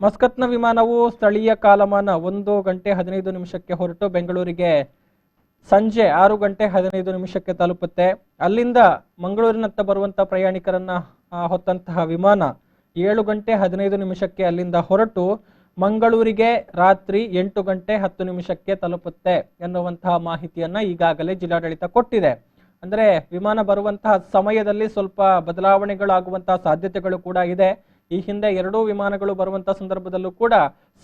ಮಸ್ಕತ್ನ ವಿಮಾನವು ಸ್ಥಳೀಯ ಕಾಲಮಾನ 1 ಗಂಟೆ 15 ನಿಮಿಷಕ್ಕೆ ಹೊರಟು ಬೆಂಗಳೂರಿಗೆ ಸಂಜೆ 6 ಗಂಟೆ 15 ನಿಮಿಷಕ್ಕೆ ತಲುಪುತ್ತೆ. ಅಲ್ಲಿಂದ ಮಂಗಳೂರಿನತ್ತ ಬರುವಂತಹ ಪ್ರಯಾಣಿಕರನ್ನ ಹೊತ್ತಂತಹ ವಿಮಾನ 7 ಗಂಟೆ 15 ನಿಮಿಷಕ್ಕೆ ಅಲ್ಲಿಂದ ಹೊರಟು ಮಂಗಳೂರಿಗೆ ರಾತ್ರಿ 8 ಗಂಟೆ 10 ನಿಮಿಷಕ್ಕೆ ತಲುಪುತ್ತೆ ಎನ್ನುವಂತಹ ಮಾಹಿತಿಯನ್ನ ಈಗಾಗಲೇ ಜಿಲ್ಲಾಡಳಿತ ಕೊಟ್ಟಿದೆ. ಅಂದ್ರೆ ವಿಮಾನ ಬರುವಂತಹ ಸಮಯದಲ್ಲಿ ಸ್ವಲ್ಪ ಬದಲಾವಣೆಗಳಾಗುವಂತಹ ಸಾಧ್ಯತೆಗಳು ಕೂಡ ಇದೆ. ಈ ಹಿಂದೆ 2 ವಿಮಾನಗಳು ಬರುವಂತಹ ಸಂದರ್ಭದಲ್ಲೂ ಕೂಡ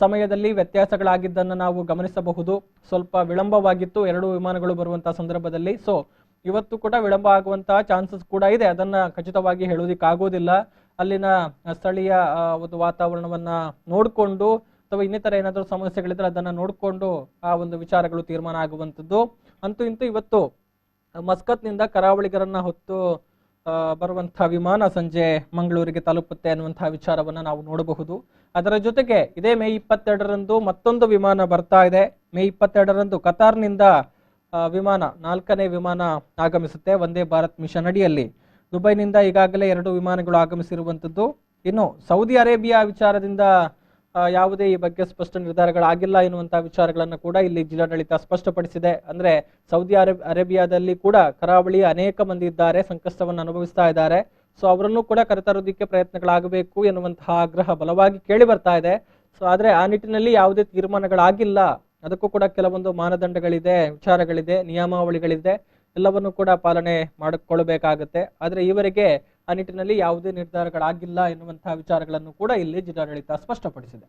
ಸಮಯದಲ್ಲಿ ವ್ಯತ್ಯಾಸಗಳಾಗಿದ್ದನ್ನು ನಾವು ಗಮನಿಸಬಹುದು. ಸ್ವಲ್ಪ ವಿಳಂಬವಾಗಿತ್ತು 2 ವಿಮಾನಗಳು ಬರುವಂತಹ ಸಂದರ್ಭದಲ್ಲಿ. ಸೊ ಇವತ್ತು ಕೂಡ ವಿಳಂಬ ಆಗುವಂತಹ ಚಾನ್ಸಸ್ ಕೂಡ ಇದೆ. ಅದನ್ನ ಖಚಿತವಾಗಿ ಹೇಳೋದಿಕ್ಕಾಗೋದಿಲ್ಲ. ಅಲ್ಲಿನ ಸ್ಥಳೀಯ ಒಂದು ವಾತಾವರಣವನ್ನ ನೋಡಿಕೊಂಡು ಅಥವಾ ಇನ್ನಿತರ ಏನಾದರೂ ಸಮಸ್ಯೆಗಳಿದ್ರೆ ಅದನ್ನ ನೋಡಿಕೊಂಡು ಆ ಒಂದು ವಿಚಾರಗಳು ತೀರ್ಮಾನ ಆಗುವಂಥದ್ದು. ಅಂತೂ ಇಂತೂ ಇವತ್ತು ಮಸ್ಕತ್ನಿಂದ ಕರಾವಳಿಗರನ್ನ ಹೊತ್ತು ಬರುವಂತಹ ವಿಮಾನ ಸಂಜೆ ಮಂಗಳೂರಿಗೆ ತಲುಪುತ್ತೆ ಅನ್ನುವಂತಹ ವಿಚಾರವನ್ನ ನಾವು ನೋಡಬಹುದು. ಅದರ ಜೊತೆಗೆ ಇದೇ ಮೇ 22ರಂದು ಮತ್ತೊಂದು ವಿಮಾನ ಬರ್ತಾ ಇದೆ. ಮೇ 22ರಂದು ಕತಾರ್ನಿಂದ ವಿಮಾನ 4ನೇ ವಿಮಾನ ಆಗಮಿಸುತ್ತೆ ವಂದೇ ಭಾರತ್ ಮಿಷನ್ ಅಡಿಯಲ್ಲಿ. ದುಬೈನಿಂದ ಈಗಾಗಲೇ 2 ವಿಮಾನಗಳು ಆಗಮಿಸಿರುವಂಥದ್ದು. ಇನ್ನು ಸೌದಿ ಅರೇಬಿಯಾ ವಿಚಾರದಿಂದ ಯಾವುದೇ ಈ ಬಗ್ಗೆ ಸ್ಪಷ್ಟ ನಿರ್ಧಾರಗಳಾಗಿಲ್ಲ ಎನ್ನುವಂತಹ ವಿಚಾರಗಳನ್ನು ಕೂಡ ಇಲ್ಲಿ ಜಿಲ್ಲಾಡಳಿತ ಸ್ಪಷ್ಟಪಡಿಸಿದೆ. ಅಂದ್ರೆ ಸೌದಿ ಅರೇಬಿಯಾದಲ್ಲಿ ಕೂಡ ಕರಾವಳಿಯ ಅನೇಕ ಮಂದಿ ಇದ್ದಾರೆ, ಸಂಕಷ್ಟವನ್ನು ಅನುಭವಿಸ್ತಾ ಇದ್ದಾರೆ. ಸೊ ಅವರನ್ನು ಕೂಡ ಕರೆತರೋದಕ್ಕೆ ಪ್ರಯತ್ನಗಳಾಗಬೇಕು ಎನ್ನುವಂತಹ ಆಗ್ರಹ ಬಲವಾಗಿ ಕೇಳಿ ಬರ್ತಾ ಇದೆ. ಸೊ ಆದ್ರೆ ಆ ನಿಟ್ಟಿನಲ್ಲಿ ಯಾವುದೇ ತೀರ್ಮಾನಗಳಾಗಿಲ್ಲ. ಅದಕ್ಕೂ ಕೂಡ ಕೆಲವೊಂದು ಮಾನದಂಡಗಳಿದೆ, ವಿಚಾರಗಳಿದೆ, ನಿಯಮಾವಳಿಗಳಿದೆ, ಎಲ್ಲವನ್ನು ಕೂಡ ಪಾಲನೆ ಮಾಡಿಕೊಳ್ಳಬೇಕಾಗುತ್ತೆ. ಆದ್ರೆ ಈವರೆಗೆ ಆ ನಿಟ್ಟಿನಲ್ಲಿ ಯಾವುದೇ ನಿರ್ಧಾರಗಳಾಗಿಲ್ಲ ಎನ್ನುವಂತಹ ವಿಚಾರಗಳನ್ನು ಕೂಡ ಇಲ್ಲಿ ಜಿಲ್ಲಾಡಳಿತ ಸ್ಪಷ್ಟಪಡಿಸಿದೆ.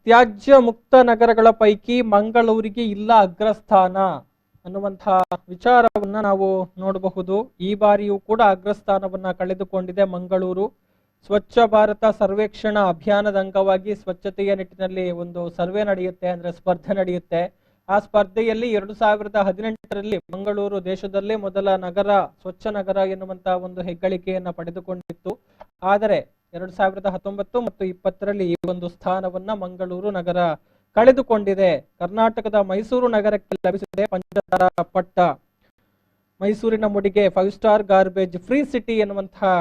ತ್ಯಾಜ್ಯ ಮುಕ್ತ ನಗರಗಳ ಪೈಕಿ ಮಂಗಳೂರಿಗೆ ಇಲ್ಲ ಅಗ್ರಸ್ಥಾನ ಅನ್ನುವಂತಹ ವಿಚಾರವನ್ನ ನಾವು ನೋಡಬಹುದು. ಈ ಬಾರಿಯೂ ಕೂಡ ಅಗ್ರಸ್ಥಾನವನ್ನ ಕಳೆದುಕೊಂಡಿದೆ ಮಂಗಳೂರು. ಸ್ವಚ್ಛ ಭಾರತ ಸರ್ವೇಕ್ಷಣಾ ಅಭಿಯಾನದ ಅಂಗವಾಗಿ ಸ್ವಚ್ಛತೆಯ ನಿಟ್ಟಿನಲ್ಲಿ ಒಂದು ಸರ್ವೆ ನಡೆಯುತ್ತೆ, ಅಂದ್ರೆ ಸ್ಪರ್ಧೆ ನಡೆಯುತ್ತೆ. ಆ ಸ್ಪರ್ಧೆಯಲ್ಲಿ 2018ರಲ್ಲಿ ಮಂಗಳೂರು ದೇಶದಲ್ಲೇ ಮೊದಲ ನಗರ, ಸ್ವಚ್ಛ ನಗರ ಎನ್ನುವಂತಹ ಒಂದು ಹೆಗ್ಗಳಿಕೆಯನ್ನ ಪಡೆದುಕೊಂಡಿತ್ತು. ಆದರೆ 2019 ಮತ್ತು 2020ರಲ್ಲಿ ಈ ಒಂದು ಸ್ಥಾನವನ್ನ ಮಂಗಳೂರು ನಗರ ಕಳೆದುಕೊಂಡಿದೆ. ಕರ್ನಾಟಕದ ಮೈಸೂರು ನಗರಕ್ಕೆ ಲಭಿಸಿದೆ ಪಂಚತಾರಾ ಪಟ್ಟ. ಮೈಸೂರಿನ ಮುಡಿಗೆ 5 ಸ್ಟಾರ್ ಗಾರ್ಬೇಜ್ ಫ್ರೀ ಸಿಟಿ ಎನ್ನುವಂತಹ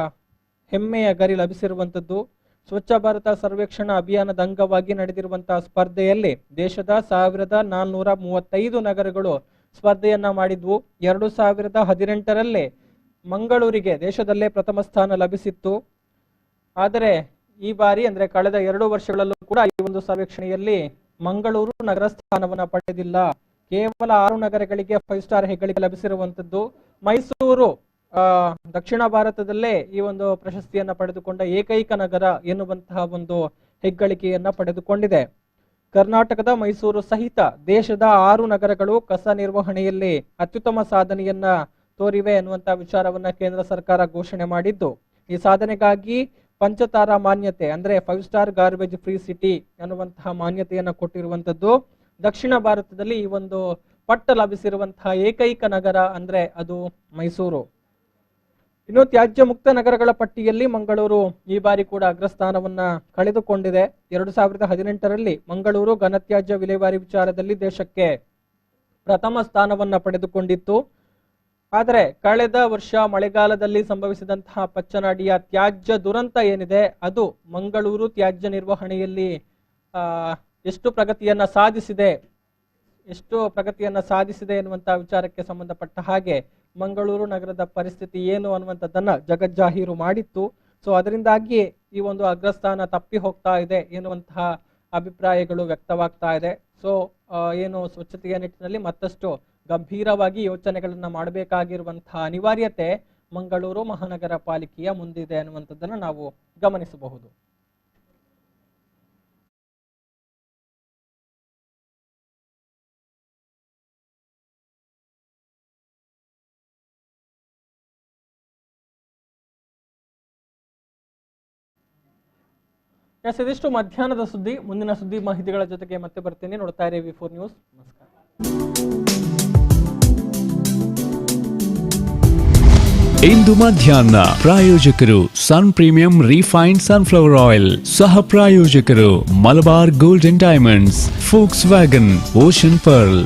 ಹೆಮ್ಮೆಯ ಗರಿ ಲಭಿಸಿರುವಂತದ್ದು. ಸ್ವಚ್ಛ ಭಾರತ ಸರ್ವೇಕ್ಷಣಾ ಅಭಿಯಾನದ ಅಂಗವಾಗಿ ನಡೆದಿರುವಂತಹ ಸ್ಪರ್ಧೆಯಲ್ಲಿ ದೇಶದ 1435 ನಗರಗಳು ಸ್ಪರ್ಧೆಯನ್ನ ಮಾಡಿದ್ವು. 2018ರಲ್ಲಿ ಮಂಗಳೂರಿಗೆ ದೇಶದಲ್ಲೇ ಪ್ರಥಮ ಸ್ಥಾನ ಲಭಿಸಿತ್ತು. ಆದರೆ ಈ ಬಾರಿ ಅಂದ್ರೆ ಕಳೆದ 2 ವರ್ಷಗಳಲ್ಲೂ ಕೂಡ ಈ ಒಂದು ಸರ್ವೇಕ್ಷಣೆಯಲ್ಲಿ ಮಂಗಳೂರು ನಗರ ಸ್ಥಾನವನ್ನ ಪಡೆದಿಲ್ಲ. ಕೇವಲ 6 ನಗರಗಳಿಗೆ 5 ಸ್ಟಾರ್ ಹೆಗ್ಗಳಿಕೆ ಲಭಿಸಿರುವಂತದ್ದು. ಮೈಸೂರು ದಕ್ಷಿಣ ಭಾರತದಲ್ಲೇ ಈ ಒಂದು ಪ್ರಶಸ್ತಿಯನ್ನ ಪಡೆದುಕೊಂಡ ಏಕೈಕ ನಗರ ಎನ್ನುವಂತಹ ಒಂದು ಹೆಗ್ಗಳಿಕೆಯನ್ನ ಪಡೆದುಕೊಂಡಿದೆ. ಕರ್ನಾಟಕದ ಮೈಸೂರು ಸಹಿತ ದೇಶದ 6 ನಗರಗಳು ಕಸ ನಿರ್ವಹಣೆಯಲ್ಲಿ ಅತ್ಯುತ್ತಮ ಸಾಧನೆಯನ್ನ ತೋರಿವೆ ಎನ್ನುವಂತಹ ವಿಚಾರವನ್ನ ಕೇಂದ್ರ ಸರ್ಕಾರ ಘೋಷಣೆ ಮಾಡಿದ್ದು, ಈ ಸಾಧನೆಗಾಗಿ ಪಂಚತಾರಾ ಮಾನ್ಯತೆ ಅಂದ್ರೆ 5 ಸ್ಟಾರ್ ಗಾರ್ಬೇಜ್ ಫ್ರೀ ಸಿಟಿ ಅನ್ನುವಂತಹ ಮಾನ್ಯತೆಯನ್ನ ಕೊಟ್ಟಿರುವಂತದ್ದು. ದಕ್ಷಿಣ ಭಾರತದಲ್ಲಿ ಈ ಒಂದು ಪಟ್ಟ ಲಭಿಸಿರುವಂತಹ ಏಕೈಕ ನಗರ ಅಂದ್ರೆ ಅದು ಮೈಸೂರು. ಇನ್ನು ತ್ಯಾಜ್ಯ ಮುಕ್ತ ನಗರಗಳ ಪಟ್ಟಿಯಲ್ಲಿ ಮಂಗಳೂರು ಈ ಬಾರಿ ಕೂಡ ಅಗ್ರಸ್ಥಾನವನ್ನ ಕಳೆದುಕೊಂಡಿದೆ. 2018ರಲ್ಲಿ ಮಂಗಳೂರು ಘನತ್ಯಾಜ್ಯ ವಿಲೇವಾರಿ ವಿಚಾರದಲ್ಲಿ ದೇಶಕ್ಕೆ ಪ್ರಥಮ ಸ್ಥಾನವನ್ನ ಪಡೆದುಕೊಂಡಿತ್ತು. ಆದರೆ ಕಳೆದ ವರ್ಷ ಮಳೆಗಾಲದಲ್ಲಿ ಸಂಭವಿಸಿದಂತಹ ಪಚ್ಚನಾಡಿಯ ತ್ಯಾಜ್ಯ ದುರಂತ ಏನಿದೆ ಅದು ಮಂಗಳೂರು ತ್ಯಾಜ್ಯ ನಿರ್ವಹಣೆಯಲ್ಲಿ ಎಷ್ಟು ಪ್ರಗತಿಯನ್ನ ಸಾಧಿಸಿದೆ ಎನ್ನುವಂತಹ ವಿಚಾರಕ್ಕೆ ಸಂಬಂಧಪಟ್ಟ ಹಾಗೆ ಮಂಗಳೂರು ನಗರದ ಪರಿಸ್ಥಿತಿ ಏನು ಅನ್ನುವಂಥದ್ದನ್ನ ಜಗಜ್ಜಾಹೀರು ಮಾಡಿತ್ತು. ಸೊ ಅದರಿಂದಾಗಿ ಈ ಒಂದು ಅಗ್ರಸ್ಥಾನ ತಪ್ಪಿ ಹೋಗ್ತಾ ಇದೆ ಎನ್ನುವಂತಹ ಅಭಿಪ್ರಾಯಗಳು ವ್ಯಕ್ತವಾಗ್ತಾ ಇದೆ. ಸೊ ಏನು ಸ್ವಚ್ಛತೆಯ ನಿಟ್ಟಿನಲ್ಲಿ ಮತ್ತಷ್ಟು ಗಂಭೀರವಾಗಿ ಯೋಚನೆಗಳನ್ನ ಮಾಡಬೇಕಾಗಿರುವಂತಹ ಅನಿವಾರ್ಯತೆ ಮಂಗಳೂರು ಮಹಾನಗರ ಪಾಲಿಕೆಯ ಮುಂದಿದೆ ಅನ್ನುವಂಥದ್ದನ್ನ ನಾವು ಗಮನಿಸಬಹುದು. ಇದಿಷ್ಟು ಮಧ್ಯಾಹ್ನದ ಸುದ್ದಿ. ಮುಂದಿನ ಸುದ್ದಿ ಮಾಹಿತಿಗಳ ಜೊತೆಗೆ ಮತ್ತೆ ಬರ್ತೇನೆ. ನೋಡ್ತಾ ಇರಿ V4 ನ್ಯೂಸ್. ನಮಸ್ಕಾರ. ಇಂದು ಮಧ್ಯಾಹ್ನ ಪ್ರಾಯೋಜಕರು ಸನ್ ಪ್ರೀಮಿಯಂ ರಿಫೈನ್ಡ್ ಸನ್ಫ್ಲವರ್ ಆಯಿಲ್, ಸಹ ಪ್ರಾಯೋಜಕರು Malabar gold and diamonds, forks wagon, ocean pearl.